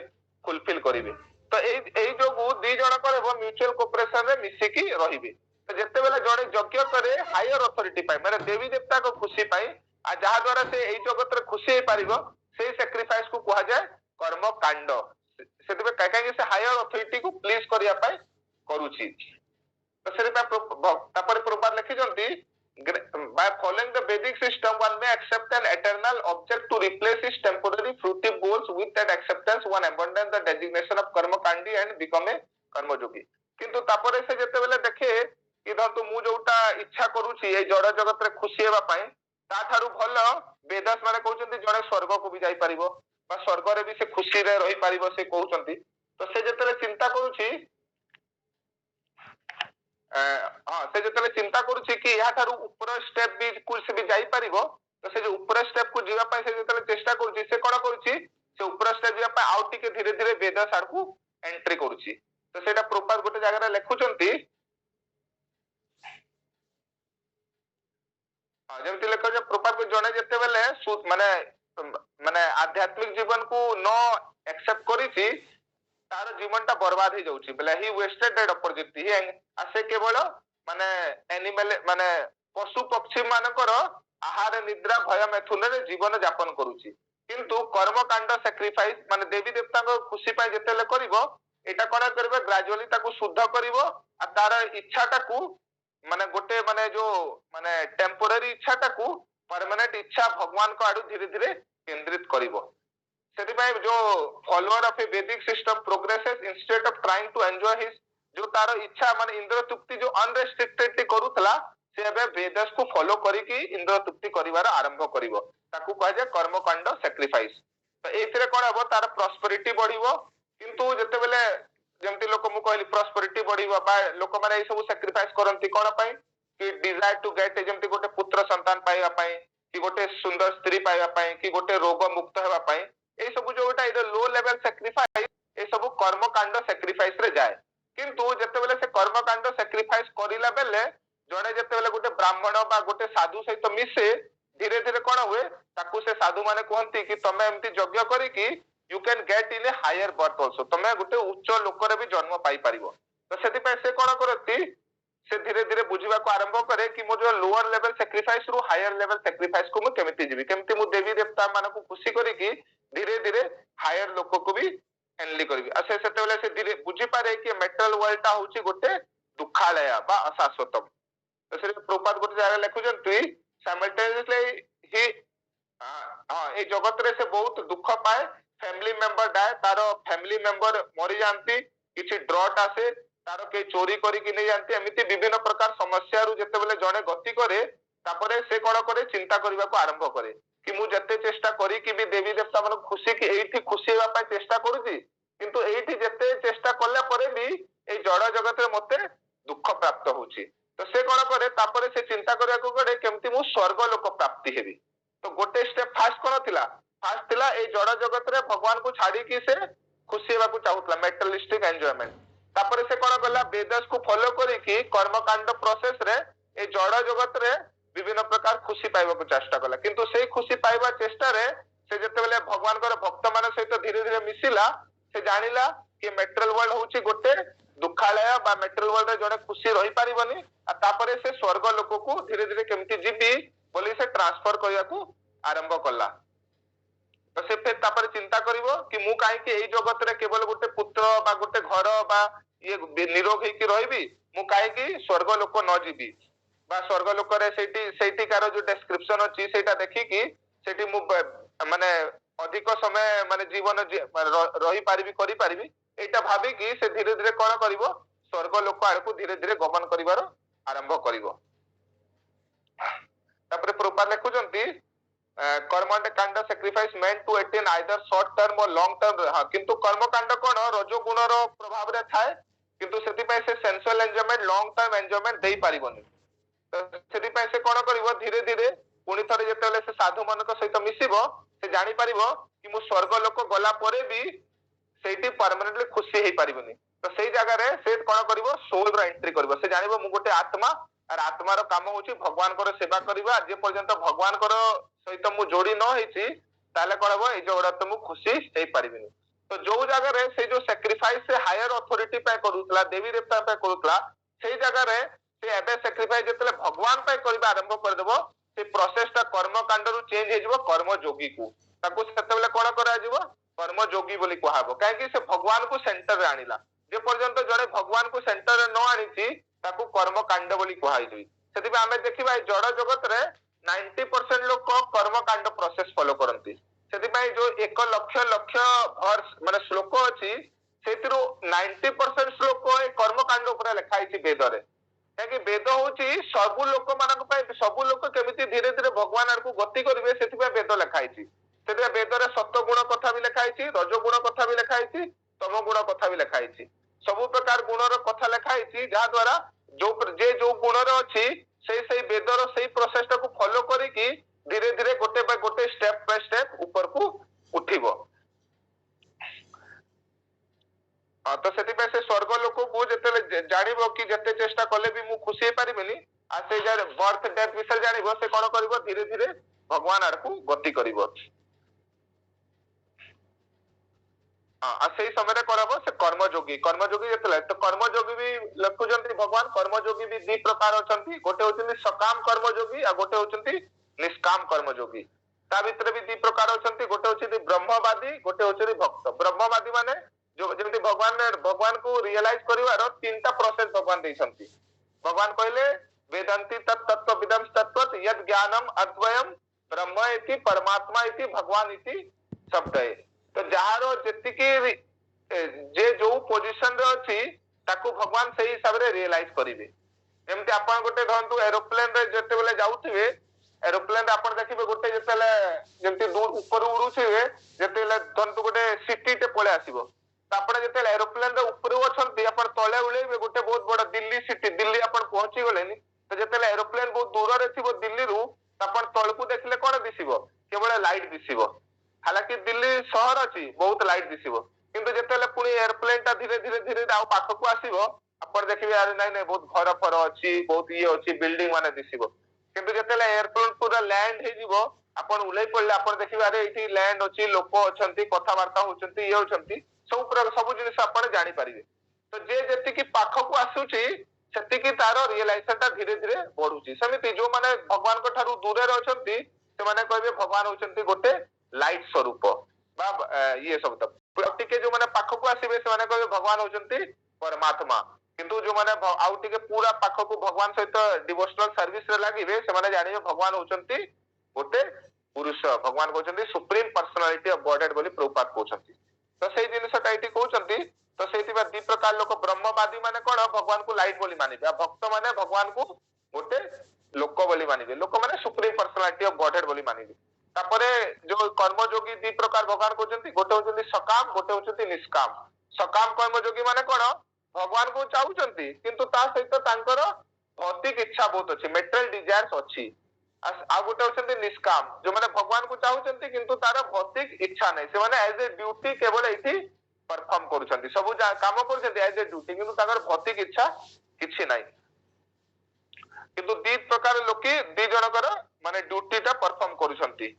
फुलफिल करिवे तो एई जो दी जण करबो म्यूचुअल कोऑपरेशन रे मिसी की रहिबे तो जते बेला जणे यज्ञ करे हायर अथॉरिटी पाई माने देवी देवता को खुशी पाई आ जहा द्वारा से एई जगत रे खुशी हे पारिबो सेई सैक्रिफाइस को कहा जाय कर्म कांड सेतबे काहे से हायर अथॉरिटी को प्लीज करिया पाई करूची तो से तापर प्रपाद लिखि जंती by following the Vedic system one may accept an eternal object to replace his temporary fruitive goals with that acceptance one abandon the designation of karma kandi and become a कर्म योगी किंतु तापर से जते बेले देखे कि धरतु मु जोटा इच्छा करूची ए जड़ जगत रे खुशी हेबा पई ता थारु भलो वेदास माने कहउचंती जणे स्वर्ग को भी जाई परिबो बा स्वर्ग रे भी से खुशी रे रही परिबो से कहउचंती तो से जते चिंता करूची हाँ से जते चिंता करूची कि या थारु ऊपर स्टेप भी कुछ भी जाई परिबो तो से जो ऊपर स्टेप को जीवा पई से जते चेष्टा करूची से कोन करूची से ऊपर स्टेप जीवा पई आउट टिके धीरे धीरे वेदास आड़ को एंट्री करूची तो सेटा प्रॉपर गोटे जगह रे लेखुचंती हां जेमति लेख जे प्रॉपर को जणे जते बेले माने माने आध्यात्मिक जीवन को नो एक्सेप्ट करिची तार जीवन ता बर्बाद हो जाउची बेले ही वेस्टेड दैट अपॉर्चुनिटी ही आसे केवल माने एनिमल माने पशु पक्षी मानकर आहार निद्रा भय मैथुन रे जीवन यापन करूची किंतु कर्म कांड सैक्रिफाइस माने देवी देवता को खुशी पाए जतेले करिवो এটা কଣ করবে গ্রাজুয়ালি তাକୁ শুদ্ধ କରିବ আর তার ইচ্ছাটাକୁ মানে গোটে মানে जो মানে টেম্পোরারি ইচ্ছাটাକୁ परमानेंट इच्छा भगवान को आडू धीरे धीरे केंद्रित करिवो ସେଥିପାଇଁ जो follower of a Vedic system progresses instead of trying to enjoy his जो तार इच्छा माने इंद्र तृप्ति जो अनरेस्ट्रिक्टेड करूथला से एबे वेदस को फॉलो करिकी इंद्र तृप्ति करिवार आरंभ करिवो ताकू कह जे कर्मकांड सैक्रिफाइस तो एथिरे कोन हबो तार प्रॉस्पेरिटी बढ़िवो किंतु जते बेले जेमति लोक मु कहली प्रॉस्पेरिटी बढ़िवो बा लोक माने ए सब सैक्रिफाइस करंती कोन पई कि डिजायर टू गेट जेमति गोटे पुत्र संतान पाइबा पई कि गोटे सुंदर स्त्री पाइबा पई कि गोटे रोग मुक्त हेबा पई ए सब जोटा ए लो लेवल सैक्रिफाइस ए सब कर्मकांड सैक्रिफाइस रे जाए किंतु जते बेले से कर्मकांड सैक्रिफाइस करिला बेले जणे जते बेले गोटे ब्राह्मण बा गोटे साधु सहित मिसे धीरे धीरे कोन हुए ताकू से साधु माने कहंती कि तमे एमती यज्ञ करी कि you can get in a higher birth also तमे गोटे उच्च लोक रे भी जन्म पाई परिबो तो सेति पे से कोन करती से धीरे धीरे बुझिबा को आरंभ करे कि मो जो लोअर लेवल सैक्रिफाइस रु हायर लेवल सैक्रिफाइस को मु केमिति जीवी केमिति मु देवी देवता माने को खुशी करी कि धीरे धीरे हायर लोक को भी हैंडल करबी आ से सेते बेले से धीरे बुझी पारे कि मेटल वर्ल्ड ता होची गोटे दुखालय बा अशाश्वतम तो से प्रपात गोटे जागा लिखुचंती साइमल्टेनियसली ही हां ए जगत रे से बहुत दुख पाए फैमिली मेंबर डाए तारो फैमिली मेंबर मरि जानती किछि ड्रॉट आसे तारो के चोरी करी कि नहीं जानती एमिति विभिन्न प्रकार समस्या रु जते बेले जणे गति करे तापरे से कोन करे चिंता करबा को आरंभ करे कि मु जते चेष्टा करी कि भी देवी देवता मन खुशी कि एठी खुशी हेबा पय चेष्टा करूची किंतु एठी जते चेष्टा करला परे भी ए जड़ जगत रे मते दुख प्राप्त होची तो से कोन करे तापरे से चिंता करबा को करे केमति मु स्वर्ग लोक प्राप्ति हेबी तो गोटे स्टेप फास्ट कोन थिला फास्ट थिला ए जड़ जगत रे भगवान को छाडी कि से खुशी हेबा को चाहुतला मेटलिस्टिक एन्जॉयमेंट तापरे से कोन गला वेदस को फॉलो करी कि कर्मकांड प्रोसेस रे ए जड़ जगत रे विभिन्न प्रकार खुशी पाइबा को चेष्टा कला किंतु से खुशी पाइबा चेष्टा रे से जते बेले भगवान कर भक्त मान सहित धीरे धीरे मिसिला से जानिला कि मेटेरियल वर्ल्ड होची गोटे दुखालय बा मेटेरियल वर्ल्ड रे जने खुशी रही पारिबनी आ तापरे से स्वर्ग लोक को धीरे धीरे केमति जीबी बोली से ट्रांसफर करिया को आरंभ कला तो से फिर तापर चिंता करिवो कि मु काहे कि एई जगत रे केवल गोटे पुत्र बा गोटे घर बा ये निरोग हे कि रहिबी मु काहे कि स्वर्ग लोक न जीबी बा स्वर्ग लोक रे सेठी कार जो डिस्क्रिप्शन अछि सेटा देखि कि सेठी मु माने अधिक समय माने जीवन रही पारिबी करि पारिबी एटा भाबी कि से धीरे धीरे कोन करिवो स्वर्ग लोक आड़को धीरे धीरे गमन करिवार आरंभ करिवो तापर प्रोपर लेखुचंती कर्मकांड कांड sacrifice meant to attain either short term और लॉन्ग टर्म हां किंतु कर्मकांड कोन रजो गुण रो प्रभाव रे थाए किंतु सेति पय से sensual enjoyment long term enjoyment देई पारिबोनी तो सेति पय से कोन करिवो धीरे धीरे पुनी थरे जेतेले से साधु मानक सहित मिसिबो से जानि पारिबो कि मु स्वर्ग लोक गला परे भी सेठी परमानेंटली खुशी हे पारिबोनी तो सेई जगह रे से कोन करिवो सोल रो एंट्री करिवो से जानिबो मु गोटे आत्मा और आत्मार काम होची भगवान को सेवा करबा जे पर्यंत भगवान को सहित मु जोड़ी न हेची ताले कोन हबो ए जोड़ा तो मु खुशी हे पारिबिनी तो जो जगह रे से जो सैक्रिफाइस से हायर अथॉरिटी पे करूतला देवी देवता पे करूतला सेई जगह रे से एबे सैक्रिफाइस जेतले भगवान पे करबा आरंभ कर देबो से प्रोसेस ता कर्म कांड रु चेंज हे जबो कर्म जोगी को ताको सेतेबेले कोन करा जबो कर्म जोगी बोली कहबो काहे कि से भगवान को सेंटर रे आनिला जे पर्यंत जने भगवान को सेंटर रे न आनिची ताको कर्म कांड बोली कहै जई सेति बे हमें देखिबा जड़ जगत रे 90% लोक कर्म कांड प्रोसेस फॉलो करंती सेति पय जो 1 लक्ष लक्ष वर्ष माने श्लोक अछि सेतिरो 90% श्लोक ए कर्म कांड ऊपर लिखा आइछि वेद रे कि वेद होची सब लोक मानक पय सब लोक केमिति धीरे धीरे भगवान आर को गति करिवे सेति पय वेद लिखा आइछि सेति वेद रे सत्व गुण कथा भी लिखा आइछि रज गुण कथा भी लिखा आइछि तम गुण कथा भी लिखा आइछि सब प्रकार गुण रो कथा लिखा आइछि जा द्वारा जो गुण रो अछि से वेद रो से प्रोसेस को फॉलो करी कि धीरे धीरे गोटे बाय गोटे स्टेप बाय स्टेप ऊपर को उठिबो तो सेति पे से स्वर्ग लोक को जते जानिबो कि जते चेष्टा करले भी मु खुशी हे पारिबेनी आ से जार बर्थ डेथ विषय जानिबो से कोन करिवो धीरे धीरे भगवान आर को गति करिवो आ से समय करबो से कर्मयोगी जते तो कर्मयोगी भी लखुजंती भगवान कर्मयोगी भी दी प्रकार अछंती गोटे होचंती सकाम कर्मयोगी आ गोटे होचंती निष्काम कर्मयोगी ता भीतर भी दी प्रकार अछंती गोटे होचंती ब्रह्मवादी गोटे होचंती भक्त ब्रह्मवादी माने जो जेमती भगवान भगवान को रियलाइज करिवार तीनटा प्रोसेस भगवान देइछंती। भगवान कहले वेदांती तत्व विदम तत्व यद ज्ञानम अद्वयम ब्रह्म इति परमात्मा इति भगवान इति शब्द है। तो जहारो जेतिकी जे जो पोजीशन रे अछि ताको भगवान सही हिसाब रे रियलाइज करिवे। जेमती आपण गोटे धरंतु एरोप्लेन रे जते बेले जाउथिबे एरोप्लेन आपण देखिबे गोटे जतेले जेमती दूर ऊपर उडुथिबे जतेले धरंतु गोटे सिटी टे पळे आसीबो आपण जतेले एरोप्लेन रे ऊपर अछंती आपण तळे उळेबे गोटे बहुत बड़ दिल्ली सिटी दिल्ली आपण पहुंची गलेनी तो जतेले एरोप्लेन बहुत दूर रे थिबो दिल्ली रु आपण तळकु देखले कोन दिसिबो केवल लाइट दिसिबो। हालांकि दिल्ली शहर अछि बहुत लाइट दिसिबो किंतु जतेले पुनी एरोप्लेन ता धीरे धीरे धीरे आउ पाखकु आसीबो आपण देखिबे अरे नाही नाही बहुत घर फर अछि बहुत ये अछि बिल्डिंग माने दिसिबो किंतु जतेले एयरप्लेन पूरा लैंड हे जिवो आपण उलै पड़ले आपण देखिबे अरे एठी लैंड अछि लोक अछंती कथा वार्ता होचंती ये होचंती सब जिनिस आपण जानि परिबे। तो जे जेति की पाखकु आसुची सेति की तारो रियलाइजेशन ता धीरे धीरे बढ़ुची। समिति जो माने भगवान को ठारू दूर रे अछंती से माने कहबे भगवान होचंती गोटे लाइट स्वरूप बा ये सब तब टिके जो माने पाखकु आसीबे से माने कहबे भगवान होचंती परमात्मा किंतु जो माने आउ टिके पूरा पाखकु भगवान सहित डिवोशनल सर्विस रे लागिबे से माने जानिबे भगवान होचंती गोटे पुरुष भगवान कहउचंती सुप्रीम पर्सनालिटी ऑफ गॉडहेड बोली प्रभुपाद कहउचंती। तो सेही जिनिसटा एठी कहउचंती तो सेहिबा दी प्रकार लोक ब्रह्मवादी माने कोन भगवान को लाइट बोली मानिबे भक्त माने भगवान को गोटे लोक बोली मानिबे लोक माने सुप्रीम पर्सनालिटी ऑफ गॉडहेड बोली मानिबे। तापरे जो कर्मयोगी दी प्रकार भगवान कहउचंती गोटे होचंती सकाम गोटे होचंती निष्काम। सकाम कर्मयोगी माने कोन भगवान को चाहउचंती किंतु ता सहित तांकर भौतिक इच्छा बहुत अछि मेटेरियल डिजायर्स अछि। आ गोटे होचंती निष्काम जो माने भगवान को चाहउचंती किंतु तार भौतिक इच्छा नै से माने एज ए ड्यूटी केवल एठी परफॉर्म करूछंती सब काम करूछंती एज ए ड्यूटी किंतु ताकर भौतिक इच्छा किछि नै किंतु दी प्रकार लोके दी जनकर माने ड्यूटी ता परफॉर्म करूछंती।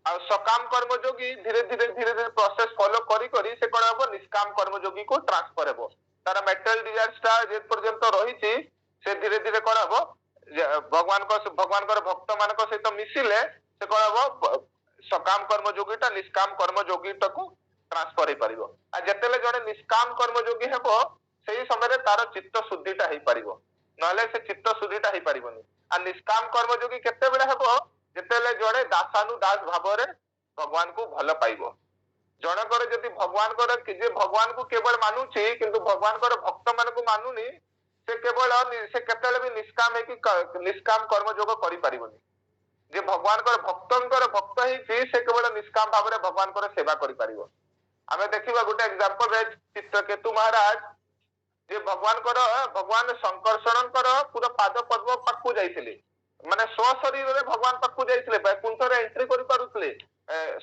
आ सकाम कर्मयोगी धीरे धीरे प्रोसेस फॉलो करी करी से कोन हबो निष्काम कर्मयोगी को ट्रांसफर हबो तार मेटल डिजायर्स ता जे पर्यंत रहिछि से धीरे धीरे कोन हबो भगवान को भक्त मानक सहित मिसिले से कोन हबो सकाम कर्मयोगीटा निष्काम कर्मयोगीटा को ट्रांसफर हे परिबो। आ जतेले जने निष्काम कर्मयोगी हेबो सेही समय रे तार चित्त शुद्धिटा हे परिबो नले से चित्त शुद्धिटा हे परिबोनी। आ निष्काम कर्मयोगी केते बेले हेबो जतेले जने दासानुदास भाव रे भगवान को भल पाइबो। जनकर जदि भगवान को जे भगवान को केवल मानुची किंतु भगवान को भक्त मान को मानुनी से केवल से केतेले भी निष्काम है कि निष्काम कर्मयोग करि परिबोनी। जे भगवान को भक्तंकर भक्त ही से केवल निष्काम भाव रे भगवान को सेवा करि परिबो। आमे देखिबा गोटे एग्जांपल रे चित्रकेतु महाराज जे भगवान शंकरशरणकर पूरा पाद पद्म पाखु जाइथिले माने स्व शरीर रे भगवान पाखु जाइथिले बैकुंठ रे एंट्री करि पारुथले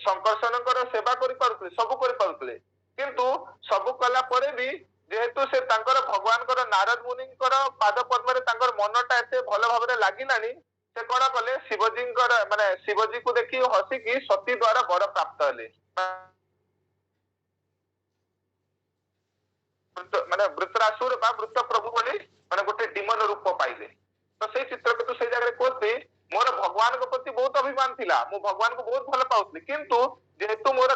शंकरशरणकर सेवा करि पारुथले सब करि पारुथले किंतु सब कला परे भी जेहेतु से तांकर भगवान कर नारद मुनि पाद पद्म रे तांकर मनटा एते भल भाव रे लागिलानी से कोन कले शिवजी माने शिवजी को देखि हसी की सती द्वारा वर प्राप्त हले माने वृत्रासुर बा वृत्त प्रभु बोली माने गोटे डिमन रूप पाइले। तो से चित्रकेतु से जगह कहते मोर भगवान के प्रति बहुत अभिमान थिला मु भगवान को बहुत भल पाउथली किंतु जेहेतु मोर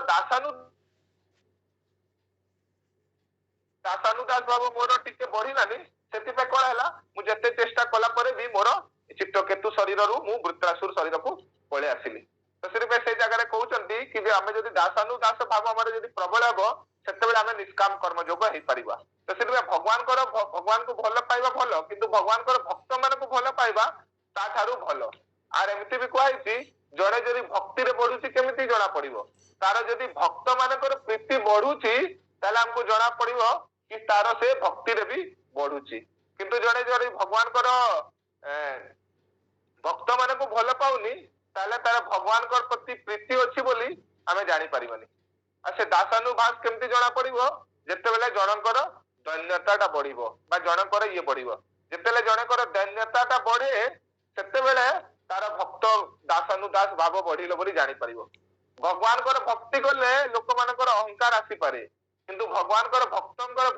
दासानुदास भाव मोर टिके बढ़िलानी सेति पे कोन हला मु जते चेष्टा कला परे भी मोर चित्रकेतु शरीर रु मु वृत्रासुर शरीर को पळे आसिली। तो से पे से जगह कहउचंती कि जे आमे जदि दासानुदास भाव हमर जदि प्रबल हबो सेतेबेले आमे निष्काम कर्मयोग हे परिबा। तो से भगवान को भल पाइबा भल किंतु भगवान को भक्त मान को भल पाइबा ता थारु भल। आर एमती भी कहैछि जड़े जदि भक्ति रे बढ़ुची केमिति जणा पड़िबो तार जदि भक्त मानकर प्रीति बढ़ुची ताले हमको जणा पड़िबो कि तार से भक्ति रे भी बढ़ुची किंतु जड़े जड़े भगवान को भक्त मान को भल पाउनी ताले तार भगवान को प्रति प्रीति अछि बोली आमे जानि परिबनी। आ से दासानुभास केमिति जणा पड़िबो जेतेबेले जनकर दैन्यताटा बढ़िबो बा जनकर ये बढ़िबो जेतेले जनकर दैन्यताटा बढ़े सेतेबेले तार भक्त दासानुदास भाव बढ़िलो बोली जानि परिबो। भगवान को भक्ति कले लोक मानकर अहंकार आसी पारे किंतु भगवान को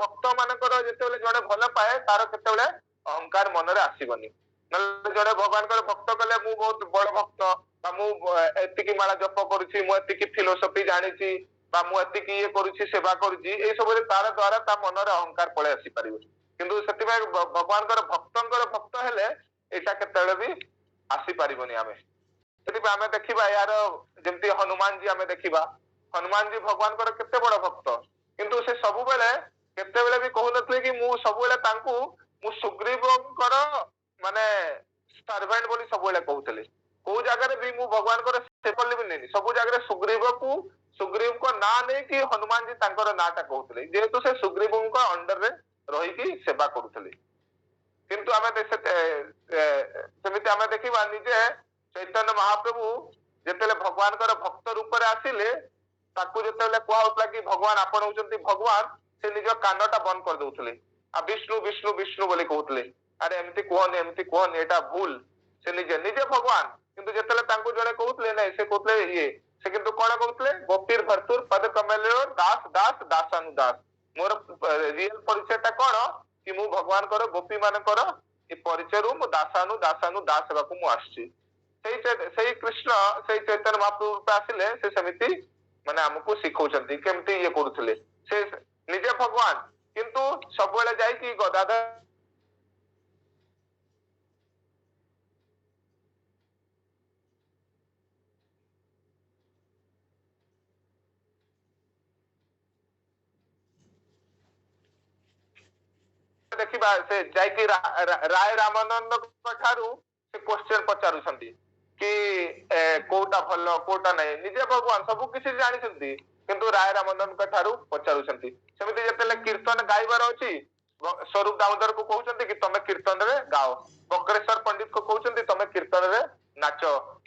भक्त मानकर जेतेबेले जणे भल पाए तार केतेबेले अहंकार मन रे आसीबनी नले जणे भगवान को भक्त कले मु बहुत बड़ भक्त बा मु एतिकी माला जप करूची मु एतिकी फिलोसफी जानिची বা ମୁଁ ଏତିକି ଇଏ କରୁଛି ସେବା କରୁଛି ଏଇ ସବୁରେ ତାର ଦ୍ଵାରା ତା ମନରେ ଅହଙ୍କାର ପଳେଇ ଆସିପାରିବ। କିନ୍ତୁ ସେଥିପାଇଁ ଭଗବାନଙ୍କର ଭକ୍ତ ହେଲେ ଏଇଟା କେତେବେଳେ ବି ଆସିପାରିବନି। ଆମେ ସେଥିପାଇଁ ଆମେ ଦେଖିବା ୟାର ଯେମିତି ହନୁମାନ ଜୀ ଆମେ ଦେଖିବା, ହନୁମାନ ଜୀ ଭଗବାନଙ୍କର କେତେ ବଡ ଭକ୍ତ, କିନ୍ତୁ ସେ ସବୁବେଳେ କେତେବେଳେ ବି କହୁନଥିଲେ କି ମୁଁ ସବୁବେଳେ ତାଙ୍କୁ ମୁଁ ସୁଗ୍ରୀବଙ୍କର ମାନେ ସର୍ଭେଣ୍ଟ ବୋଲି ସବୁବେଳେ କହୁଥିଲେ। କୋଉ ଜାଗାରେ ବି ମୁଁ ଭଗବାନଙ୍କର ସେ କଲିବିନି, ସବୁ ଜାଗାରେ ସୁଗ୍ରୀବଙ୍କ ନାଁ ନେଇକି ହନୁମାନ ଜୀ ତାଙ୍କର ନାଁ ଟା କହୁଥିଲେ, ଯେହେତୁ ସେ ସୁଗ୍ରୀବଙ୍କ ଅଣ୍ଡରରେ ରହିକି ସେବା କରୁଥିଲେ। କିନ୍ତୁ ଆମେ ସେମିତି ଆମେ ଦେଖିବା ନିଜେ ଚୈତନ୍ୟ ମହାପ୍ରଭୁ ଯେତେବେଳେ ଭଗବାନଙ୍କର ଭକ୍ତ ରୂପରେ ଆସିଲେ, ତାକୁ ଯେତେବେଳେ କୁହାଯାଉଥିଲା କି ଭଗବାନ ଆପଣ ହଉଛନ୍ତି ଭଗବାନ, ସେ ନିଜ କାନଟା ବନ୍ଦ କରିଦଉଥିଲେ ଆଉ ବିଷ୍ଣୁ ବିଷ୍ଣୁ ବିଷ୍ଣୁ ବୋଲି କହୁଥିଲେ। ଆରେ ଏମିତି କୁହନି ଏଇଟା ଭୁଲ। ସେ ନିଜେ ଭଗବାନ, କିନ୍ତୁ ଯେତେବେଳେ ତାଙ୍କୁ ଜଣେ କହୁଥିଲେ ନାଇଁ, ସେ କହୁଥିଲେ ଇଏ, ସେ କିନ୍ତୁ କଣ କହୁଥିଲେ, ଗୋପୀର ଭର୍ତ୍ତୁର ପଦ କମେଲ ଦାସ ଦାସ ଦାସାନୁଦାସ। ମୋର ରିଏଲ ପରିଚୟ ଟା କଣ କି ମୁଁ ଭଗବାନଙ୍କର ଗୋପୀ ମାନଙ୍କର ଏ ପରିଚୟରୁ ମୁଁ ଦାସାନୁ ଦାସ ହେବାକୁ ମୁଁ ଆସିଛି। ସେଇ କୃଷ୍ଣ ସେଇ ଚୈତନ୍ୟ ମହାପ୍ରଭୁ ଆସିଲେ ସେ ସେମିତି ମାନେ ଆମକୁ ଶିଖଉଛନ୍ତି କେମିତି ଇଏ କରୁଥିଲେ। ସେ ନିଜେ ଭଗବାନ କିନ୍ତୁ ସବୁବେଳେ ଯାଇକି ଗଦାଧର ଦେଖିବା ସେ ଯାଇକି ରାୟ ରାମାନନ୍ଦଙ୍କ ଠାରୁ ସେ କ୍ୱେଶ୍ଚନ ପଚାରୁଛନ୍ତି କି କୋଉଟା ଭଲ କୋଉଟା ନାହିଁ। ନିଜେ ଭଗବାନ ସବୁ କିଛି ଜାଣିଛନ୍ତି, କିନ୍ତୁ ରାୟ ରାମାନନ୍ଦଙ୍କ ଠାରୁ ପଚାରୁଛନ୍ତି। ସେମିତି ଯେତେବେଳେ କୀର୍ତ୍ତନ ଗାଇବାର ଅଛି, ସ୍ୱରୂପ ଦାମୋଦର କୁ କହୁଛନ୍ତି କି ତମେ କୀର୍ତ୍ତନରେ ଗାଅ, ବକ୍ରେଶ୍ୱର ପଣ୍ଡିତ କୁ କହୁଛନ୍ତି ତମେ କୀର୍ତ୍ତନରେ ନାଚ।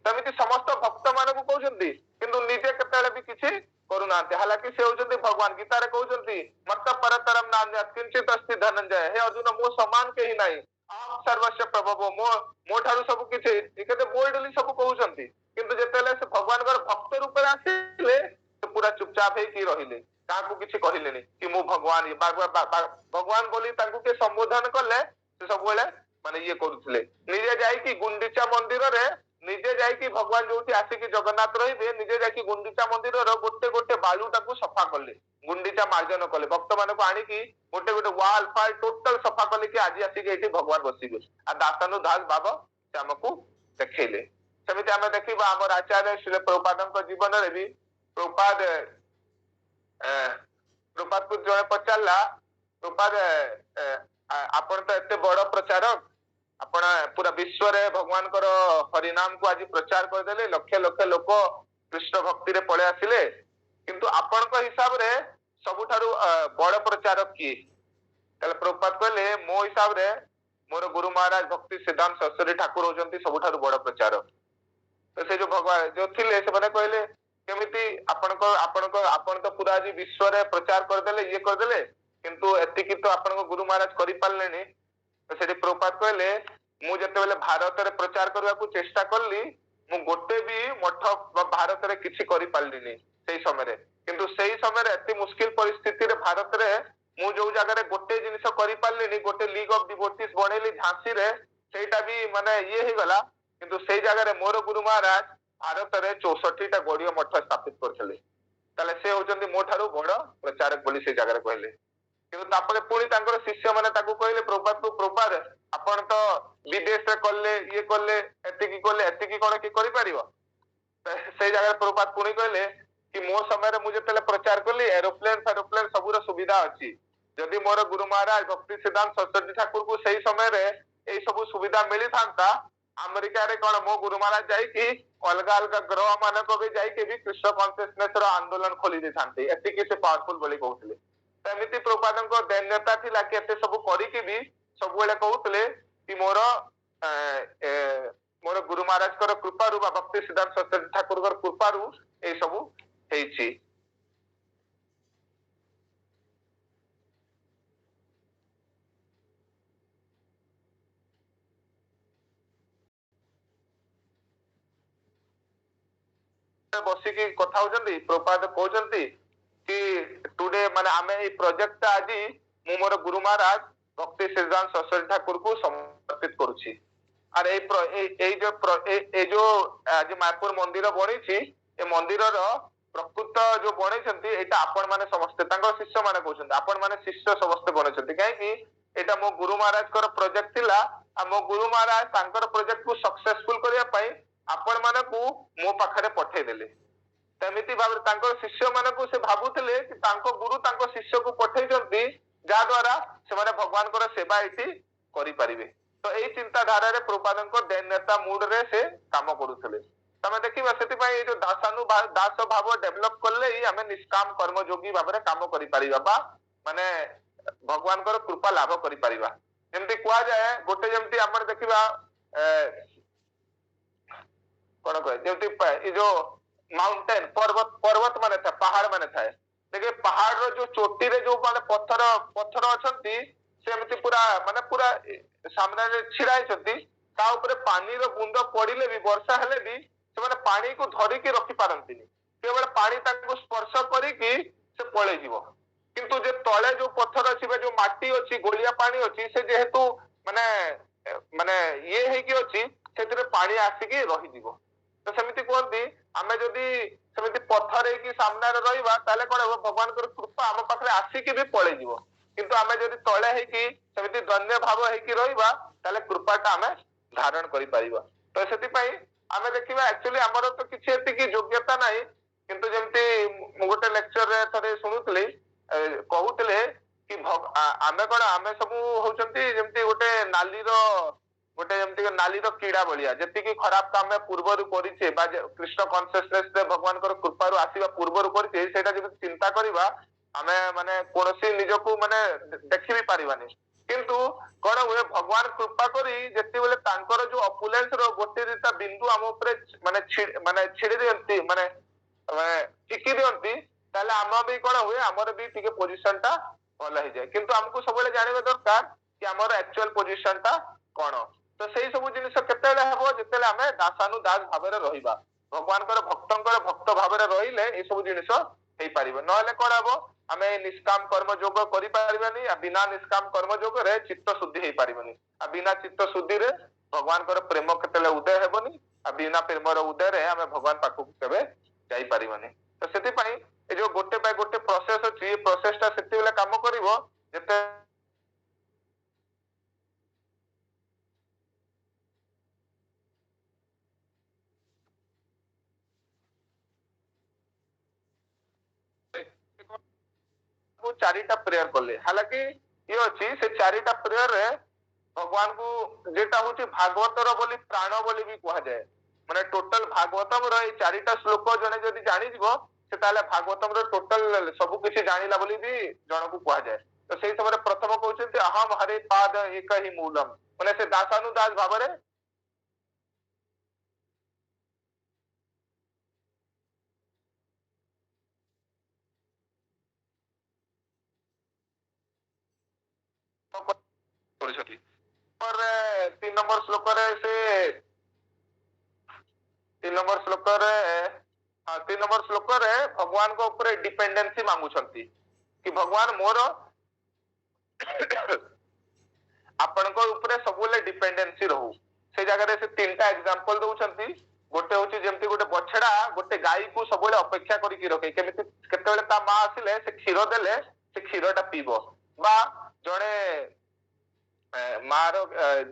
ସେମିତି ସମସ୍ତ ଭକ୍ତ ମାନଙ୍କୁ କହୁଛନ୍ତି, କିନ୍ତୁ ନିଜେ କେତେବେଳେ ବି କିଛି କରୁନାହାନ୍ତି। ହାଲାକି ସେ ହଉଛନ୍ତି ଭଗବାନ। ଗୀତାରେ କହୁଛନ୍ତି ମତ ପରତରମ୍ ନାନ୍ୟତ୍ କିଞ୍ଚିତ୍ ଅସ୍ତି ଧନଞ୍ଜୟ, ହେ ଅର୍ଜୁନ ମୋ ସମାନ କେହି ନାହିଁ, ଅହଂ ସର୍ବସ୍ୟ ପ୍ରଭବୋ, ମୋ ଠାରୁ ସବୁ କିଛି, କେତେ ବୋଲ୍ଡଲି ସବୁ କହୁଛନ୍ତି। କିନ୍ତୁ ଯେତେବେଳେ ସେ ଭଗବାନଙ୍କର ଭକ୍ତ ରୂପରେ ଆସିଲେ ସେ ପୁରା ଚୁପଚାପ ହେଇକି ରହିଲେ, କାହାକୁ କିଛି କହିଲେନି କି ମୁଁ ଭଗବାନ। ଭଗବାନ ବୋଲି ତାଙ୍କୁ କିଏ ସମ୍ବୋଧନ କଲେ ସେ ସବୁବେଳେ ମାନେ ଇଏ କରୁଥିଲେ। ନିଜେ ଯାଇକି ଗୁଣ୍ଡିଚା ମନ୍ଦିରରେ ନିଜେ ଯାଇକି ଭଗବାନ ଯୋଉଠି ଆସିକି ଜଗନ୍ନାଥ ରହିବେ, ନିଜେ ଯାଇକି ଗୁଣ୍ଡିଚା ମନ୍ଦିରର ଗୋଟେ ଗୋଟେ ବାଲୁଟାକୁ ସଫା କଲେ, ଗୁଣ୍ଡିଚା ମାର୍ଜନ କଲେ, ଭକ୍ତ ମାନଙ୍କୁ ଆଣିକି ଗୋଟେ ଗୋଟେ ୱାଲ ଫାଲ ଟୋଟାଲ ସଫା କଲେ କି ଆଜି ଆସିକି ଏଇଠି ଭଗବାନ ବସିବେ। ଆଉ ଦାସାନୁ ଦାସ ଭାବ ସେ ଆମକୁ ଦେଖେଇଲେ। ସେମିତି ଆମେ ଦେଖିବା ଆମର ଆଚାର୍ଯ୍ୟ ଶ୍ରୀ ପ୍ରଭୁପାଦଙ୍କ ଜୀବନରେ ବି ପ୍ରଭୁପାଦକୁ ଜଣେ ପଚାରିଲା, ପ୍ରଭୁପାଦ ଆପଣ ତ ଏତେ ବଡ ପ୍ରଚାରକ, ଆପଣ ପୁରା ବିଶ୍ୱରେ ଭଗବାନଙ୍କର ହରିନାମକୁ ଆଜି ପ୍ରଚାର କରିଦେଲେ, ଲକ୍ଷ ଲକ୍ଷ ଲୋକ କୃଷ୍ଣ ଭକ୍ତିରେ ପଳେଇ ଆସିଲେ, କିନ୍ତୁ ଆପଣଙ୍କ ହିସାବରେ ସବୁଠାରୁ ବଡ ପ୍ରଚାରକ କିଏ? ତାହେଲେ ପ୍ରଭୁପାଦ କହିଲେ ମୋ ହିସାବରେ ମୋର ଗୁରୁ ମହାରାଜ ଭକ୍ତି ସିଦ୍ଧାନ୍ତ ସରସ୍ୱତୀ ଠାକୁର ହଉଛନ୍ତି ସବୁଠାରୁ ବଡ ପ୍ରଚାରକ। ତ ସେ ଯୋଉ ଭଗବାନ ଯୋଉ ଥିଲେ ସେମାନେ କହିଲେ କେମିତି ଆପଣ ତ ପୁରା ଆଜି ବିଶ୍ୱରେ ପ୍ରଚାର କରିଦେଲେ, ଇଏ କରିଦେଲେ, କିନ୍ତୁ ଏତିକି ତ ଆପଣଙ୍କ ଗୁରୁ ମହାରାଜ କରିପାରିଲେନି। ତ ସେଠି ପ୍ରଭୁପାଦ କହିଲେ ମୁଁ ଯେତେବେଳେ ଭାରତରେ ପ୍ରଚାର କରିବାକୁ ଚେଷ୍ଟା କଲି, ମୁଁ ଗୋଟେ ବି ମଠ ଭାରତରେ କିଛି କରିପାରିଲିନି ସେଇ ସମୟରେ। କିନ୍ତୁ ସେଇ ସମୟରେ ଏତେ ମୁସ୍କିଲ ପରିସ୍ଥିତିରେ ଭାରତରେ ମୁଁ ଯୋଉ ଜାଗାରେ ଗୋଟେ ଜିନିଷ କରିପାରିଲିନି, ଗୋଟେ ଲିଗ ଅଫ ଡିଭୋଟିସ୍ ବନେଇଲି ଝାନ୍ସୀରେ, ସେଇଟା ବି ମାନେ ଇଏ ହେଇଗଲା। କିନ୍ତୁ ସେଇ ଜାଗାରେ ମୋର ଗୁରୁ ମହାରାଜ ଭାରତରେ 64ଟା ଗଡିଆ ମଠ ସ୍ଥାପିତ କରିଥିଲେ। ତାହେଲେ ସେ ହଉଛନ୍ତି ମୋ ଠାରୁ ବଡ ପ୍ରଚାରକ ବୋଲି ସେ ଜାଗାରେ କହିଲେ। କିନ୍ତୁ ତାପରେ ପୁଣି ତାଙ୍କର ଶିଷ୍ୟ ମାନେ ତାକୁ କହିଲେ ପ୍ରଭୁପାଦ ଆପଣ ତ ବିଦେଶରେ କଲେ, ଇଏ କଲେ, ଏତିକି କଲେ, ଏତିକି କଣ କି କରିପାରିବ? ସେଇ ଜାଗାରେ ପ୍ରଭୁପାଦ ପୁଣି କହିଲେ କି ମୋ ସମୟରେ ମୁଁ ଯେତେବେଳେ ପ୍ରଚାର କଲି ଏରୋପ୍ଲେନ ସବୁର ସୁବିଧା ଅଛି। ଯଦି ମୋର ଗୁରୁ ମହାରାଜ ଭକ୍ତି ସିଦ୍ଧାନ୍ତ ସରସ୍ୱତୀ ଠାକୁରଙ୍କୁ ସେଇ ସମୟରେ ଏଇ ସବୁ ସୁବିଧା ମିଳିଥାନ୍ତା, ଆମେରିକାରେ କଣ ମୋ ଗୁରୁ ମହାରାଜ ଯାଇକି ଅଲଗା ଅଲଗା ଗ୍ରହ ମାନଙ୍କ ବି ଯାଇକି ବି କୃଷ୍ଣ କନସିୟସନେସ ର ଆନ୍ଦୋଳନ ଖୋଲି ଦେଇଥାନ୍ତି, ଏତିକି ସେ ପାୱାରଫୁଲ ବୋଲି କହୁଥିଲେ। ସେମିତି ପ୍ରଭୁପାଦଙ୍କ ଦୈନ୍ୟତା ଥିଲା କି ଏତେ ସବୁ କରିକି ବି ସବୁବେଳେ କହୁଥିଲେ କି ମୋର ଗୁରୁ ମହାରାଜଙ୍କର କୃପାରୁ ବା ଭକ୍ତି ସିଦ୍ଧାନ୍ତ ସରସ୍ୱତୀ ଠାକୁରଙ୍କର କୃପାରୁ ଏଇ ସବୁ ହେଇଛି। ବସିକି କଥା ହଉଛନ୍ତି, ପ୍ରଭୁପାଦ କହୁଛନ୍ତି କି ଟୁଡେ ମାନେ ଆମେ ଏଇ ପ୍ରୋଜେକ୍ଟଟା ଆଜି ମୁଁ ମୋର ଗୁରୁ ମହାରାଜ ଭକ୍ତି ସିଦ୍ଧାନ୍ତ ସରସ୍ୱତୀ ଠାକୁରକୁ ସମର୍ପିତ କରୁଛି। আর এই ଯୋଉ ଆଜି ମାୟାପୁର ମନ୍ଦିର ବନିଛି, ଏ ମନ୍ଦିରର प्रकृत जो बनई एटा आपण माने समस्ते शिष्य माने कहउछन्ती आपण माने शिष्य समस्ते बनई कहीं एटा मो गुरु महाराज कर प्रोजेक्ट थिला आ मो गुरु महाराज तांकर प्रोजेक्ट को सक्सेसफुल करिया पई आपण माने को मो पाखरे पठे देले तेमिति भाबरे तांकर शिष्य माने को से भाबुतले कि तांको गुरु तांको शिष्य को पठे जंती जा द्वारा से माने भगवान कर सेवा एठी करि परिबे तो एई चिंता धारा रे प्रभुपादन को नेता मूड रे से काम करूथले तमे देखिबा सेति पई जो दास भाव डेवलप करले ही हमें निष्काम कर्मयोगी भाबरे काम करि परिबा बा माने भगवान कर कृपा लाभ करि परिबा जेमति कुआ जाय गोटे जेमति हमर देखिबा कोन कहे जेमति जो माउंटेन पर्वत पर्वत माने था पहाड़ माने थाए देखिए पहाड़ रो जो चोटी रे जो माने पत्थर पत्थर अछंती सेमति पूरा माने पूरा सामने रे छिड़ाई छंती ता ऊपर पानी रो बूंद पड़िले भी वर्षा हेले भी से माने पानी को धरि के रखि पारंतिनी केवल पानी ताको स्पर्श करी कि से पळे जीवो किंतु जे तळे जो पत्थर अछि जो माटी अछि गोलिया पानी अछि से जेहेतु माने माने ये हे कि अछि सेतरे पानी आसी कि रहि जीवो तो सेमिति कोंती आमे जदी सेमिति पत्थर हे कि सामने रे रहिबा ताले कोन भगवान कर कृपा हम पाखरे आसी कि भी पळे जीवो किंतु आमे जदी तळे हे कि सेमिति धन्य भाव हे कि रहिबा ताले कृपाटा आमे धारण करि परिबा तो सेति पई आमे देखिबा एक्चुअली हमर तो किछि एति कि योग्यता नाही किंतु जेमति गोटे लेक्चर रे थरे सुनुतली कहउतले कि आमे कोन आमे सब होचंती जेमति गोटे नाली रो गोटे जेमति नाली रो कीड़ा बलिया जति कि खराब काम में पूर्व रु करिछे बा कृष्ण कॉन्शियसनेस रे भगवान कर कृपा रु आसीबा पूर्व रु करिछे सेटा जब चिंता करिबा आमे माने कोनोसी निजको माने देखि भी परिबानी किंतु कोन हुए भगवान कृपा करी जति बेले तांकर जो अपुलेंस रो गोटे रिता बिंदु हम ऊपर माने छिड़ी देंती माने टिकी देंती ताले आम भी कोन हुए हमर भी टिके पोजीशन टा भल हो जाए किंतु हमको सब बेले जानिबा दरकार कि हमर एक्चुअल पोजीशन टा कोन तो सेही सब जिनिस केतेले हबो जेतेले हमें दासानुदास भाबरे रहिबा भगवान कर भक्तंकर भक्त भाबरे रहिले ए सब जिनिस हेई परिबो नहले कोन हबो हमें निष्काम कर्म योग करि परिबानी आ बिना निष्काम कर्म योग रे चित्त शुद्धि हेई परिबनी आ बिना चित्त शुद्धि रे भगवान कर प्रेम केतेले उदय हेबनी आ बिना प्रेम रो उदय रे हमें भगवान पाखु केबे जाई परिबनी तो सेति पई ए जो गोटे बाय गोटे प्रोसेस अछि ए प्रोसेस ता सेति बेले काम करिवो जेते चारिटा प्रेयर कले हालांकि ये अछि से चारिटा प्रेयर रे भगवान को जेटा होची भागवत रो बोली प्राण बोली भी कहा जाए माने टोटल भागवतम रो ए चारिटा श्लोक जने जदी जानि जीवो से ताले भागवतम रो टोटल सब किछि जानिला बोली भी जण को कहा जाए तो सेही समय प्रथम कहउछन्ते अहम हरे पाद एक ही मूलम माने से दासानुदास भाबरे करिसथि पर 3 नंबर श्लोक रे से 3 नंबर श्लोक रे 3 नंबर श्लोक रे भगवान को ऊपर डिपेंडेंसी मांगु छथि कि भगवान मोर आपण को ऊपर सबले डिपेंडेंसी रहू से जगह रे से तीनटा एग्जांपल दउ छथि गोटे होची जेमति गोटे बछड़ा गोटे गाय को सबले अपेक्षा करि कि रखे केमिति केतेबेले ता मां आसिले से क्षीर देले से क्षीरटा पीबो बा जणे मारो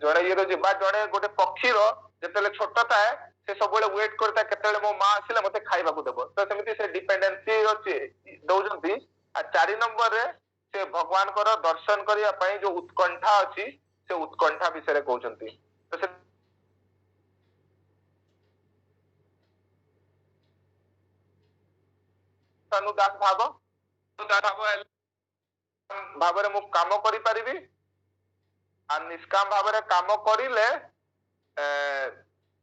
जड़े ये बा जड़े गोटे पक्षीर जेतेले छोट थाए से सब वेट करता केतेले मो मां आसिले मते खाइबा को देबो तो सेमिति से डिपेंडेंसी अछि दउजंती आ 4 नंबर रे से भगवान कर दर्शन करिया पई जो उत्कंठा अछि से उत्कंठा विषय रे कहउचंती तो से अनुदास भाव भाबरे मु काम करि परिबी आ निष्काम भाव काम करिले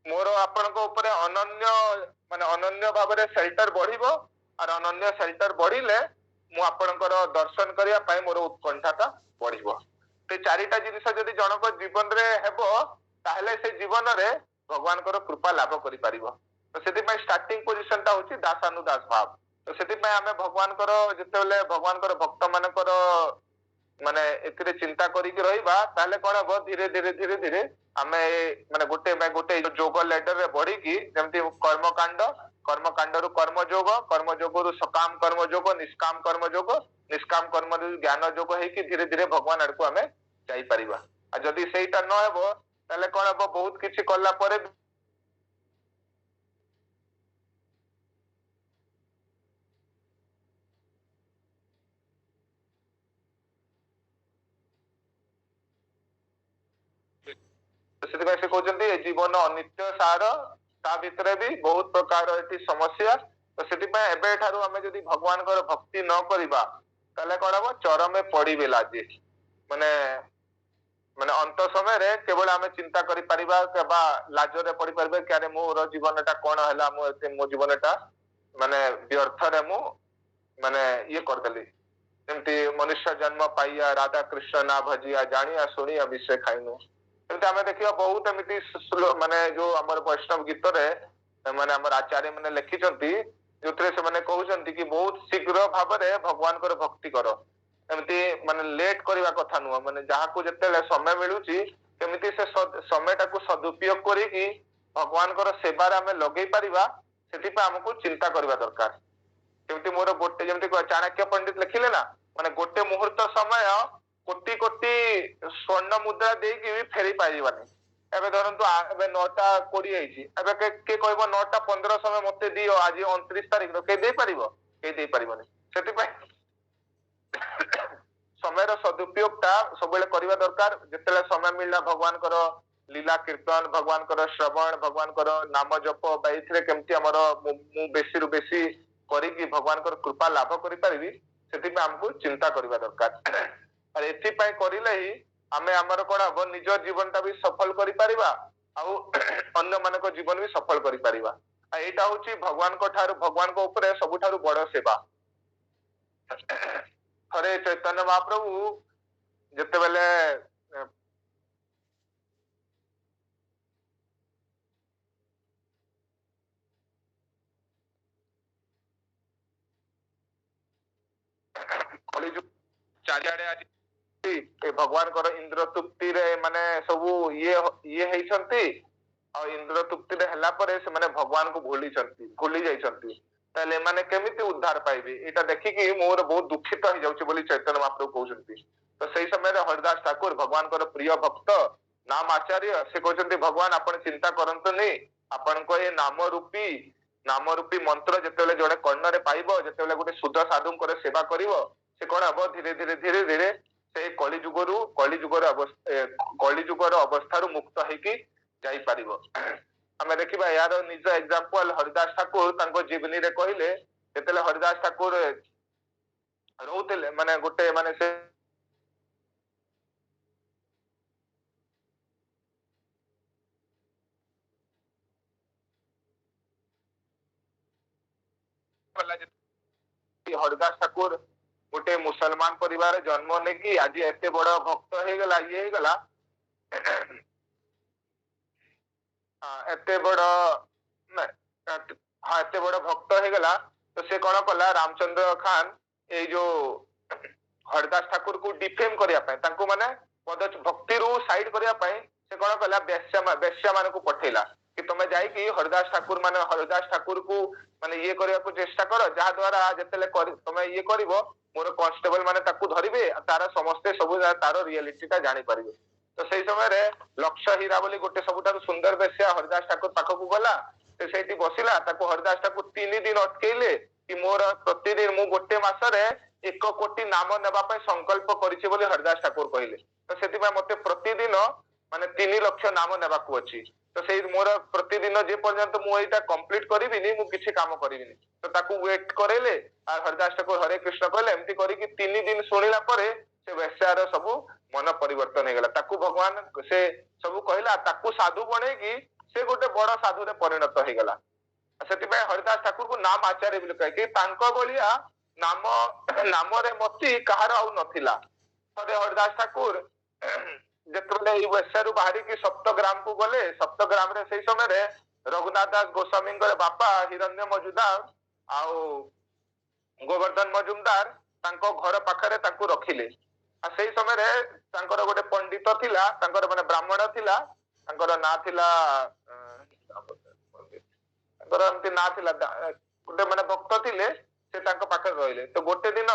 मोर आपण ऊपर अनन्य माने अनन्य भाव सेल्टर बढ़िबो और अनन्य सेल्टर बढ़िले मु आपणकर दर्शन करिया पई मोर उत्कंठाटा बढ़िबो ते चारिटा जिनिस जदी जनक जीवन रे हेबो ताहले से जीवन रे भगवान कर कृपा लाभ करि परिबो तो सेति पई स्टार्टिंग पोजीशन ता होची दासानुदास भाव तो सेति पई हमें भगवान कर जेतेले भगवान कर भक्त मानकर माने एतिरे चिंता करी कि रहिबा ताले कोन हो धीरे धीरे धीरे धीरे हमें माने गोटे बाय गोटे जोग लेडर रे बढ़ी कि जेमति कर्म कांड कर्मकांड रु कर्म जोग रु सकाम कर्म जोग, निष्काम कर्म जोग, निष्काम कर्म रु ज्ञान जोग है कि धीरे धीरे भगवान आड़को आमे जाई परिबा। आ जदी सेटा न हेबो ताले कोन हेबो बहुत किछि करला परे से कहते जीवन अनित्य सार ता भितर भी बहुत प्रकार एटी समस्या। तो से आम जदि भगवान भक्ति न करवा ताले कौन हम चरमे पड़े लाजे माने माने अंत समय रे केवल आम चिंता करि परिबा केबा लाजरे पड़ी परबे कि अरे मोर जीवनटा कोन हला मो जीवनटा माने व्यर्थ रे मु माने ये कर देली जेमती मनुष्य जन्म पाइया राधा कृष्ण ना भजिया जानिया सुनिया विषय खाइनु। एमती आमे देखिबा बहुत एमती माने जो हमर वैष्णव गीत रे माने हमर आचार्य माने लिखिचंती जोतरे से माने कहउचंती कि बहुत शीघ्र भाबरे भगवान कर भक्ति करो। एमती माने लेट करबा कथा नुह माने जहा को जते समय मिलुची केमिति से समय टाको सदुपयोग करी कि भगवान कर सेवा रे आमे लगेई परिबा सेति पे हमकु चिंता करबा दरकार। केमिति मोर गोटे जेमति चाणक्य पंडित लिखिले ना माने गोटे मुहूर्त समय कोटी कोटी स्वर्ण मुद्रा देकी भी फेरी पाइबानी। एबे धरंतु एबे 9टा 20 हेची एबे के कहबो 9टा 15 समय मते दियो आज 29 तारिख रो के दे परिबो के दे परिबोनी। सेति पे समय रो सदुपयोगटा सबले करबा दरकार। जेतेले समय मिलला भगवान करो लीला कीर्तन भगवान करो श्रवण भगवान करो नाम जप बाइथरे केमति हमरो मु बेसी रु बेसी करी कि भगवान कर कृपा लाभ करि परिबी सेति पे हमकु चिंता करबा दरकार। और एथि पय करिले ही आमे हमर कोन अब निज जीवनटा भी सफल करि परिबा आउ अन्य मानको जीवन भी सफल करि परिबा। आ एटा होची भगवान को ठारू भगवान को ऊपर सबु ठारू बड़ सेवा। हरे चैतन्य महाप्रभु जते बेले चारियाडे आज भगवान कर इंद्र तृप्ति रे माने सबु ये हेइछंती आ इंद्र तृप्ति रे हला परे से माने भगवान को भूली जाइछंती ताले माने केमिति उद्धार पाइबे एटा देखि कि मोर बहुत दुखित हो जाउची बोली चैतन्य महाप्रभु कहउछंती। तो सही समय रे हरिदास ठाकुर भगवान कर प्रिय भक्त नाम आचार्य से कहउछंती भगवान आपण चिंता करंतु नै आपण को ए नाम रूपी मंत्र जेतेले जड़े कर्ण रे पाइबो जेतेले गोटे शुद्ध साधु करे सेवा करिवो से कोन हबो धीरे धीरे से कलिजुगर अवस्था मुक्त है जाई पारिबो। आमे देखिबा यार निज एग्जांपल हरिदास ठाकुर तांको जीवनी रे कहिले जेतेले हरिदास ठाकुर रहउतले माने गोटे माने से हरिदास ठाकुर गोटे मुसलमान परिवार जन्म ने कि आज एते बड़ भक्त हे गला ये हे गला एते बड़ हाँ एते बड़ भक्त हे गला। तो से कौन कला रामचंद्र खान ए जो हरिदास ठाकुर को डिफेम करिया पय तांको माने पद भक्ति रु साइड करिया पय से कौन कला बेश्या मान को पठेला कि तमे जाई कि हरिदास ठाकुर को माने ये करिया को चेष्टा करो जहा द्वारा जतेले तमे ये करिवो मोर कांस्टेबल माने ताकू धरिबे तार समस्ते सब तार रियलिटीटा जानि परिबे। तो सही समय रे लक्ष्य हीरा बोली गोटे सबुठारु सुंदर बेश्या हरिदास ठाकुर पाखकू गला से सेठी बसिला ताकू हरिदास ठाकुर 3 दिन अटकेइले कि मोर प्रतिदिन मु गोटे मासरे 1 कोटी नाम नेबा पय संकल्प करिछि बोली हरिदास ठाकुर कहिले। तो सेति पय मते प्रतिदिन माने 3 लाख नाम नेबा को अछि। तो सेही मोर प्रतिदिन जे पर्यंत मु एटा कंप्लीट करिबिनी मु किछि काम करिबिनी। तो ताकू वेट करेले आ हरिदास ठाकुर हरे कृष्ण कहले एमती करी कि 3 दिन सुनिला परे से वेश्यार सबु मन परिवर्तन हे गला ताकू भगवान से सबु कहला ताकू साधु बने कि से गोटे बड़ साधु रे परिणत हे गला। सेति पे हरिदास ठाकुर को नाम आचार्य बोली कहे कि तांको बोलिया नाम रे मति कहार आउ नथिला। हरे हरिदास ठाकुर जेतले ई वेश्यारु बाहरी कि सप्तग्राम को गले सप्तग्राम रे सेही समय रे रघुनाथ दास गोस्वामी बापा हिरण्य मजुदार आउ गोवर्धन मजुमदार तांको घर पाखरे तांको रखिले। आ सेही समय रे तांकर गोटे पंडित थिला तांकर माने ब्राह्मण थिला तांकर ना थिला ଧର ଏମିତି ନା ଥିଲା ଗୋଟେ ମାନେ ଭକ୍ତ ଥିଲେ ସେ ତାଙ୍କ ପାଖରେ ରହିଲେ। ତ ଗୋଟେ ଦିନ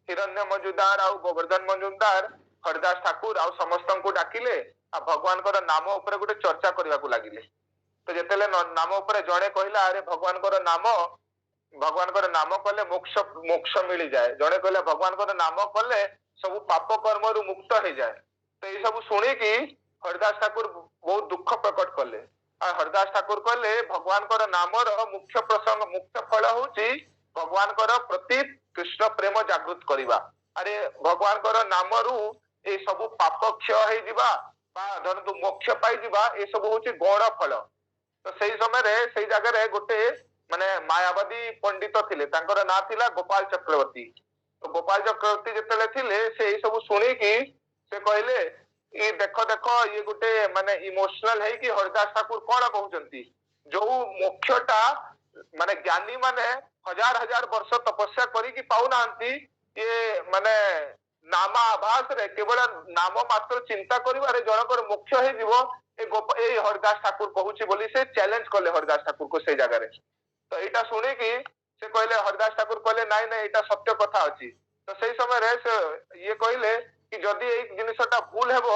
ହିରଣ୍ୟ ମଜୁଦାର ଆଉ ଗୋବର୍ଦ୍ଧନ ମଜୁମଦାର ହରିଦାସ ଠାକୁର ଆଉ ସମସ୍ତଙ୍କୁ ଡାକିଲେ ଆଉ ଭଗବାନଙ୍କର ନାମ ଉପରେ ଗୋଟେ ଚର୍ଚ୍ଚା କରିବାକୁ ଲାଗିଲେ। ତ ଯେତେବେଳେ ନାମ ଉପରେ ଜଣେ କହିଲା ଆରେ ଭଗବାନଙ୍କର ନାମ କଲେ ମୋକ୍ଷ ମୋକ୍ଷ ମିଳିଯାଏ, ଜଣେ କହିଲେ ଭଗବାନଙ୍କର ନାମ କଲେ ସବୁ ପାପ କର୍ମରୁ ମୁକ୍ତ ହେଇଯାଏ। ତ ଏଇ ସବୁ ଶୁଣିକି ହରିଦାସ ଠାକୁର ବହୁତ ଦୁଃଖ ପ୍ରକଟ କଲେ। ଆଉ ହରିଦାସ ଠାକୁର କହିଲେ ଭଗବାନଙ୍କର ନାମର ମୁଖ୍ୟ ପ୍ରସଙ୍ଗ ମୁଖ୍ୟ ଫଳ ହଉଛି ଭଗବାନଙ୍କର ପ୍ରତି କୃଷ୍ଣ ପ୍ରେମ ଜାଗୃତ କରିବା। ଆରେ ଭଗବାନଙ୍କର ନାମରୁ ଏଇ ସବୁ ପାପ କ୍ଷୟ ହେଇଯିବା ବା ଧରନ୍ତୁ ମୋକ୍ଷ ପାଇଯିବା, ଏସବୁ ହଉଛି ଗୌଣ ଫଳ। ତ ସେଇ ସମୟରେ ସେଇ ଜାଗାରେ ଗୋଟେ ମାନେ ମାୟାବାଦୀ ପଣ୍ଡିତ ଥିଲେ, ତାଙ୍କର ନାଁ ଥିଲା ଗୋପାଳ ଚକ୍ରବର୍ତ୍ତୀ। ତ ଗୋପାଳ ଚକ୍ରବର୍ତ୍ତୀ ଯେତେବେଳେ ଥିଲେ ସେ ଏଇ ସବୁ ଶୁଣିକି ସେ କହିଲେ ଇ ଦେଖ ଦେଖ ଇଏ ଗୋଟେ ମାନେ ଇମୋସନାଲ ହେଇକି ହରିଦାସ ଠାକୁର କଣ କହୁଛନ୍ତି, ଯୋଉ ମୋକ୍ଷଟା ମାନେ ଜ୍ଞାନୀ ମାନେ ହଜାର ହଜାର ବର୍ଷ ତପସ୍ୟା କରିକି ପାଉନାହାନ୍ତି, ଇଏ ମାନେ ନାମ ଆଭାସରେ କେବଳ ନାମ ମାତ୍ର ଚିନ୍ତା କରିବାରେ ଜଣଙ୍କର ମୋକ୍ଷ ହେଇଯିବ, ଏଇ ହରିଦାସ ଠାକୁର କହୁଛି ବୋଲି ସେ ଚ୍ୟାଲେଞ୍ଜ କଲେ ହରିଦାସ ଠାକୁରକୁ ସେଇ ଜାଗାରେ। ତ ଏଇଟା ଶୁଣିକି ସେ କହିଲେ ହରିଦାସ ଠାକୁର କହିଲେ ନାଇଁ ନାଇଁ ଏଇଟା ସତ୍ୟ କଥା ଅଛି। ତ ସେଇ ସମୟରେ ସେ ଇଏ କହିଲେ କି ଯଦି ଏଇ ଜିନିଷଟା ଭୁଲ ହେବ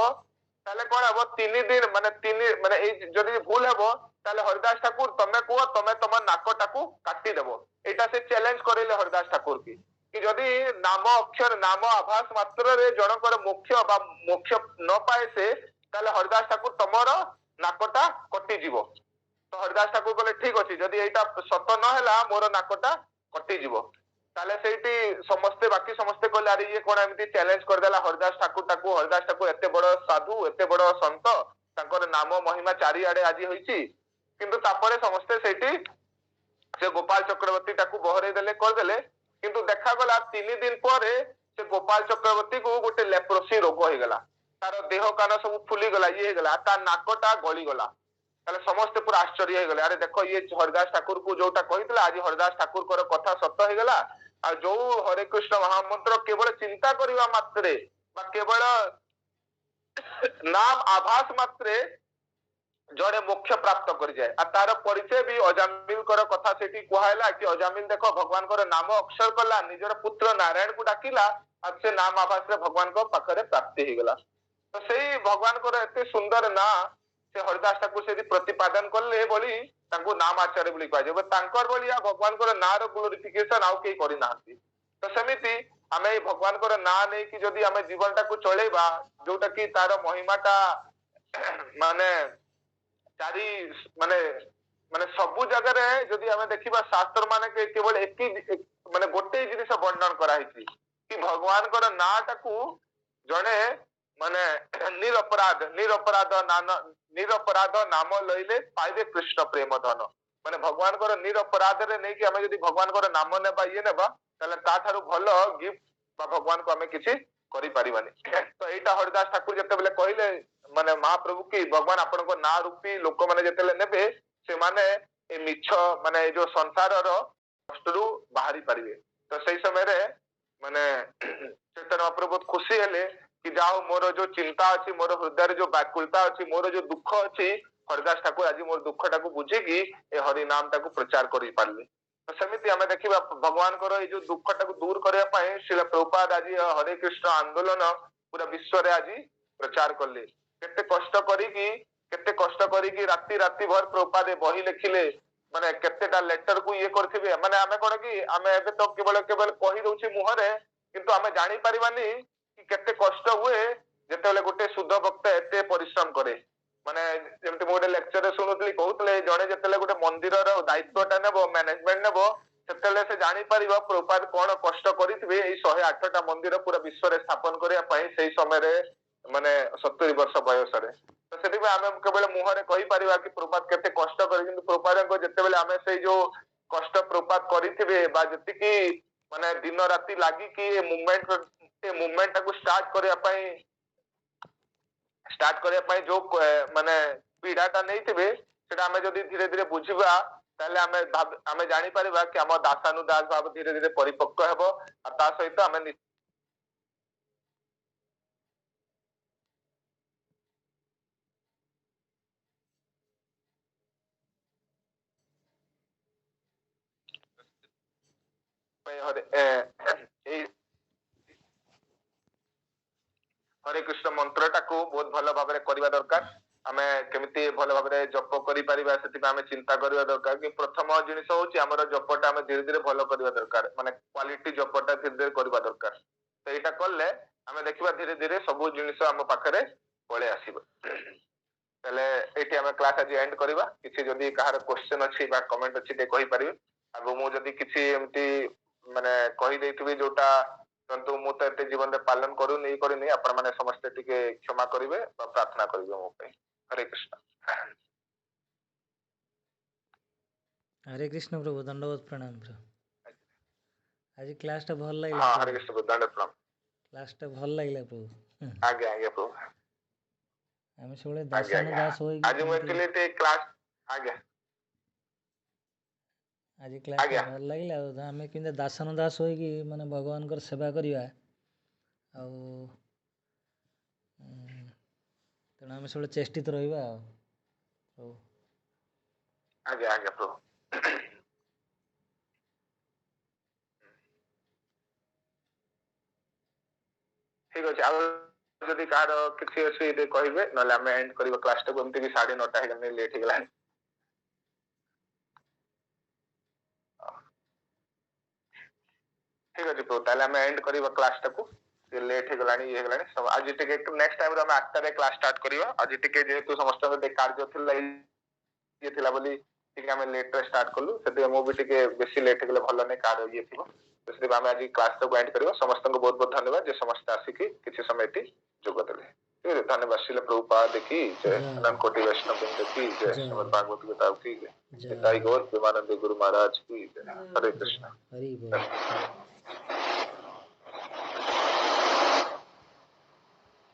ତାହେଲେ କଣ ହବ, 3 ଦିନ ମାନେ ଏଇ ଯଦି ଭୁଲ ହେବ ତାହେଲେ ହରିଦାସ ଠାକୁର ତମେ କୁହ ତମେ ତମ ନାକଟାକୁ କାଟିଦେବ। ଏଇଟା ସେ ଚ୍ୟାଲେଞ୍ଜ କରିଲେ ହରିଦାସ ଠାକୁର କି ଯଦି ନାମ ଅକ୍ଷର ନାମ ଆଭାସ ମାତ୍ରରେ ଜଣଙ୍କର ମୋକ୍ଷ ବା ମୋକ୍ଷ ନ ପାଏ ସେ, ତାହେଲେ ହରିଦାସ ଠାକୁର ତମର ନାକଟା କଟିଯିବ। ତ ହରିଦାସ ଠାକୁର କହିଲେ ଠିକ ଅଛି, ଯଦି ଏଇଟା ସତ ନ ହେଲା ମୋର ନାକଟା କଟିଯିବ। ତାହେଲେ ସେଇଠି ସମସ୍ତେ ବାକି ସମସ୍ତେ କହିଲେ ଆରେ ଇଏ କଣ ଏମିତି ଚ୍ୟାଲେଞ୍ଜ କରିଦେଲା ହରିଦାସ ଠାକୁର। ହରିଦାସ ଠାକୁର ଏତେ ବଡ ସାଧୁ ଏତେ ବଡ ସନ୍ଥ, ତାଙ୍କର ନାମ ମହିମା ଚାରିଆଡେ ଆଜି ହେଇଛି। କିନ୍ତୁ ତାପରେ ସମସ୍ତେ ସେଇଠି ସେ ଗୋପାଳ ଚକ୍ରବର୍ତ୍ତୀ ତାକୁ ବହରେଇ ଦେଲେ କରିଦେଲେ। କିନ୍ତୁ ଦେଖାଗଲା 3 ଦିନ ପରେ ସେ ଗୋପାଳ ଚକ୍ରବର୍ତ୍ତୀକୁ ଗୋଟେ ଲେପ୍ରୋସି ରୋଗ ହେଇଗଲା, ତାର ଦେହ କାନ ସବୁ ଫୁଲିଗଲା, ଇଏ ହେଇଗଲା, ତା ନାକଟା ଗଳିଗଲା। ତାହେଲେ ସମସ୍ତେ ପୁରା ଆଶ୍ଚର୍ଯ୍ୟ ହେଇଗଲେ, ଆରେ ଦେଖ ଇଏ ହରିଦାସ ଠାକୁରକୁ ଯୋଉଟା କହିଥିଲା ଆଜି ହରିଦାସ ଠାକୁରଙ୍କର କଥା ସତ ହେଇଗଲା। ଆଉ ଯୋଉ ହରେ କୃଷ୍ଣ ମହାମନ୍ତ୍ର କେବଳ ଚିନ୍ତା କରିବା ମାତ୍ରେ ବା କେବଳ ନାମ ଆଭାସ ମାତ୍ରେ ଜଣେ ମୋକ୍ଷ ପ୍ରାପ୍ତ କରିଯାଏ। ଆଉ ତାର ପରିଚୟ ବି ଅଜାମିଲଙ୍କର କଥା ସେଠି କୁହାହେଲା କି ଅଜାମିଲ ଦେଖ ଭଗବାନଙ୍କର ନାମ ଅକ୍ଷର କଲା, ନିଜର ପୁତ୍ର ନାରାୟଣକୁ ଡାକିଲା, ଆଉ ସେ ନାମ ଆଭାସରେ ଭଗବାନଙ୍କ ପାଖରେ ପ୍ରାପ୍ତି ହେଇଗଲା। ତ ସେଇ ଭଗବାନଙ୍କର ଏତେ ସୁନ୍ଦର ନାଁ ସେ ହରିଦାସ ଠାକୁର ସେଠି ପ୍ରତିପାଦନ କଲେ ବୋଲି ତାଙ୍କୁ ନାମ ଆଚାର୍ୟ ବୋଲି କୁହାଯାଏ। ତାଙ୍କର ଭଳିଆ ଭଗବାନଙ୍କର ନାଁ ର ଗ୍ଲୋରିଫିକେସନ ଆଉ କେହି କରିନାହାନ୍ତି। ତ ସେମିତି ଆମେ ଏଇ ଭଗବାନଙ୍କର ନାଁ ନେଇକି ଯଦି ଆମେ ଜୀବନଟାକୁ ଚଳେଇବା, ଯୋଉଟା କି ତାର ମହିମାଟା ମାନେ ଚାରି ମାନେ ମାନେ ସବୁ ଜାଗାରେ ଯଦି ଆମେ ଦେଖିବା ଶାସ୍ତ୍ର ମାନେ କେବଳ ମାନେ ଗୋଟେ ଜିନିଷ ବର୍ଣ୍ଣନ କରାହେଇଛି କି ଭଗବାନଙ୍କର ନାଁ ଟାକୁ ଜଣେ ମାନେ ନିରପରାଧ ନାମ ଲଇଲେ ପାଇବେ କୃଷ୍ଣ ପ୍ରେମ ଧନ। ମାନେ ଭଗବାନଙ୍କର ନିରପରାଧରେ ନେଇକି ଆମେ ଯଦି ଭଗବାନଙ୍କର ନାମ ନେବା ଇଏ ନେବା, ତାହେଲେ ତାଠାରୁ ଭଲ ଗିଫ୍ଟ ବା ଭଗବାନଙ୍କୁ ଆମେ କିଛି କରିପାରିବାନି। ତ ଏଇଟା ହରିଦାସ ଠାକୁର ଯେତେବେଳେ କହିଲେ ମାନେ ମହାପ୍ରଭୁ କି ଭଗବାନ ଆପଣଙ୍କ ନାଁ ରୂପୀ ଲୋକମାନେ ଯେତେବେଳେ ନେବେ, ସେମାନେ ଏ ମିଛ ମାନେ ଏଇ ଯୋଉ ସଂସାରର କଷ୍ଟରୁ ବାହାରି ପାରିବେ। ତ ସେଇ ସମୟରେ ମାନେ ଚୈତନ୍ୟ ମହାପ୍ରଭୁ ବହୁତ ଖୁସି ହେଲେ କି ଯାହା ହଉ ମୋର ଯୋଉ ଚିନ୍ତା ଅଛି, ମୋର ହୃଦୟରେ ଯୋଉ ବ୍ୟାକୁଳତା ଅଛି, ମୋର ଯୋଉ ଦୁଃଖ ଅଛି, ହରିଦାସ ଠାକୁର ଆଜି ମୋର ଦୁଃଖଟାକୁ ବୁଝିକି ଏ ହରି ନାମ ଟାକୁ ପ୍ରଚାର କରିପାରିଲେ। ତ ସେମିତି ଆମେ ଦେଖିବା ଭଗବାନଙ୍କର ଏଇ ଯୋଉ ଦୁଃଖଟାକୁ ଦୂର କରିବା ପାଇଁ ଶ୍ରୀଲ ପ୍ରଭୁପାଦ ଆଜି ହରେ କୃଷ୍ଣ ଆନ୍ଦୋଳନ ପୁରା ବିଶ୍ୱରେ ଆଜି ପ୍ରଚାର କଲେ। କେତେ କଷ୍ଟ କରିକି ରାତି ରାତି ଭର ପ୍ରଭୁପାଦ ବହି ଲେଖିଲେ, ମାନେ କେତେଟା ଲେଟରକୁ ଇଏ କରିଥିବେ। ମାନେ ଆମେ କଣ କି ଆମେ ଏବେ ତ କେବଳ କହି ଦଉଛି ମୁହଁରେ, କିନ୍ତୁ ଆମେ ଜାଣିପାରିବାନି କି କେତେ କଷ୍ଟ ହୁଏ ଯେତେବେଳେ ଗୋଟେ ଶୁଦ୍ଧ ଭକ୍ତ ଏତେ ପରିଶ୍ରମ କରେ। ମାନେ ଯେମିତି ମୁଁ ଗୋଟେ ଲେକ୍ଚରରେ ଶୁଣୁଥିଲି, କହୁଥିଲେ ଜଣେ ଯେତେବେଳେ ଗୋଟେ ମନ୍ଦିରର ଦାୟିତ୍ୱଟା ନେବ, ମ୍ୟାନେଜମେଣ୍ଟ ନେବ, ସେତେବେଳେ ସେ ଜାଣିପାରିବ ପ୍ରଭୁପାଦ କଣ କଷ୍ଟ କରିଥିବେ ଏଇ 108ଟା ମନ୍ଦିର ପୁରା ବିଶ୍ୱରେ ସ୍ଥାପନ କରିବା ପାଇଁ ସେଇ ସମୟରେ ମାନେ 70 ବର୍ଷ ବୟସରେ। ତ ସେଥିପାଇଁ ଆମେ କେବଳ ମୁହଁରେ କହିପାରିବା କି ପ୍ରଭୁପାଦ କେତେ କଷ୍ଟ କରି, କିନ୍ତୁ ପ୍ରଭୁପାଦଙ୍କ ଯେତେବେଳେ ଆମେ ସେଇ ଯୋଉ କଷ୍ଟ ପ୍ରଭୁପାଦ କରିଥିବେ ବା ଯେତିକି ମାନେ ଦିନ ରାତି ଲାଗିକି ଏ ମୁଭମେଣ୍ଟ ଟାକୁ ଷ୍ଟାର୍ଟ କରିବା ପାଇଁ ଯୋଉ ମାନେ ପୀଡାଟା ନେଇଥିବେ, ସେଟା ଆମେ ଯଦି ଧୀରେ ଧୀରେ ବୁଝିବା, ତାହେଲେ ଆମେ ଜାଣିପାରିବା କି ଆମ ଦାସାନୁଦାସ ଭାବ ଧୀରେ ଧୀରେ ପରିପକ୍ୱ ହେବ। ଆଉ ତା ସହିତ ଆମେ ଏଇ हरे कृष्ण मंत्रटा को बहुत भल भाव करवा दरकार आम केमी भल भाव जप कर चिंता करवा दरकार कि प्रथम जिनस हूँ आम जपटा आम धीरे धीरे भल करवा दरकार माने क्वालिटी जपटा धीरे धीरे करवा दरकार तो यहाँ कले आम देखा धीरे धीरे सब जिनस आम पाखे पलि आसो ये आम क्लास आज एंड करवा किसी जदि कहार क्वेश्चन अच्छी कमेंट अच्छी कहीपर आगो मुझे किसी एमती माने कहीदे जोटा तो मु तो एते जीवन में पालन करू नहीं करनी आपण माने समस्ते टिके क्षमा करिवे प्रार्थना करिवे मो पे हरे कृष्ण हरे कृष्ण प्रभु दंडवत प्रणाम प्रभु आज क्लास टा भल लागला हाँ हरे कृष्ण प्रभु दंडवत प्रणाम क्लास टा भल लागला प्रभु आगे आगे प्रभु हम सबले दासन दास होई आज मु एक्चुअली ते क्लास आगे आज क्लास टा भल लागला हम किंदा दासन दास होई कि माने भगवान कर सेवा करिवा आ तेणु आम सब चेष्टित रहा प्रभु आगे आगे प्रभु ठीक अच्छे आदि कहार किसी अच्छी कहे ना आम एंड कर क्लास टाक एमती भी 9:30 हो लेट हो ठीक अच्छे प्रभु ताले आम एंड कर क्लास टाक लेट हो गलानी ये गलानी सब आज टिके नेक्स्ट टाइम आम 8 क्लास स्टार्ट करवा आज टिके जेहेतु समस्त कार्य थिला ये थिला बोली टिके आम लेट रे स्टार्ट कलु सेते मो भी टिके बेसी लेट हो गले भलो नै कार ये थिबो तो आम आज क्लास टाक एंड करवा समस्त को बहुत बहुत धन्यवाद जे समस्त आसिकी किसी समय जोग देले ठीक है धन्यवाद श्रील प्रभुपाद की जय अनंत कोटि वैष्णव वृंद की जय श्रीमद् भागवत गीता की जय जय गौर प्रेमानंद गुरु महाराज की जय हरे कृष्ण हरि बोल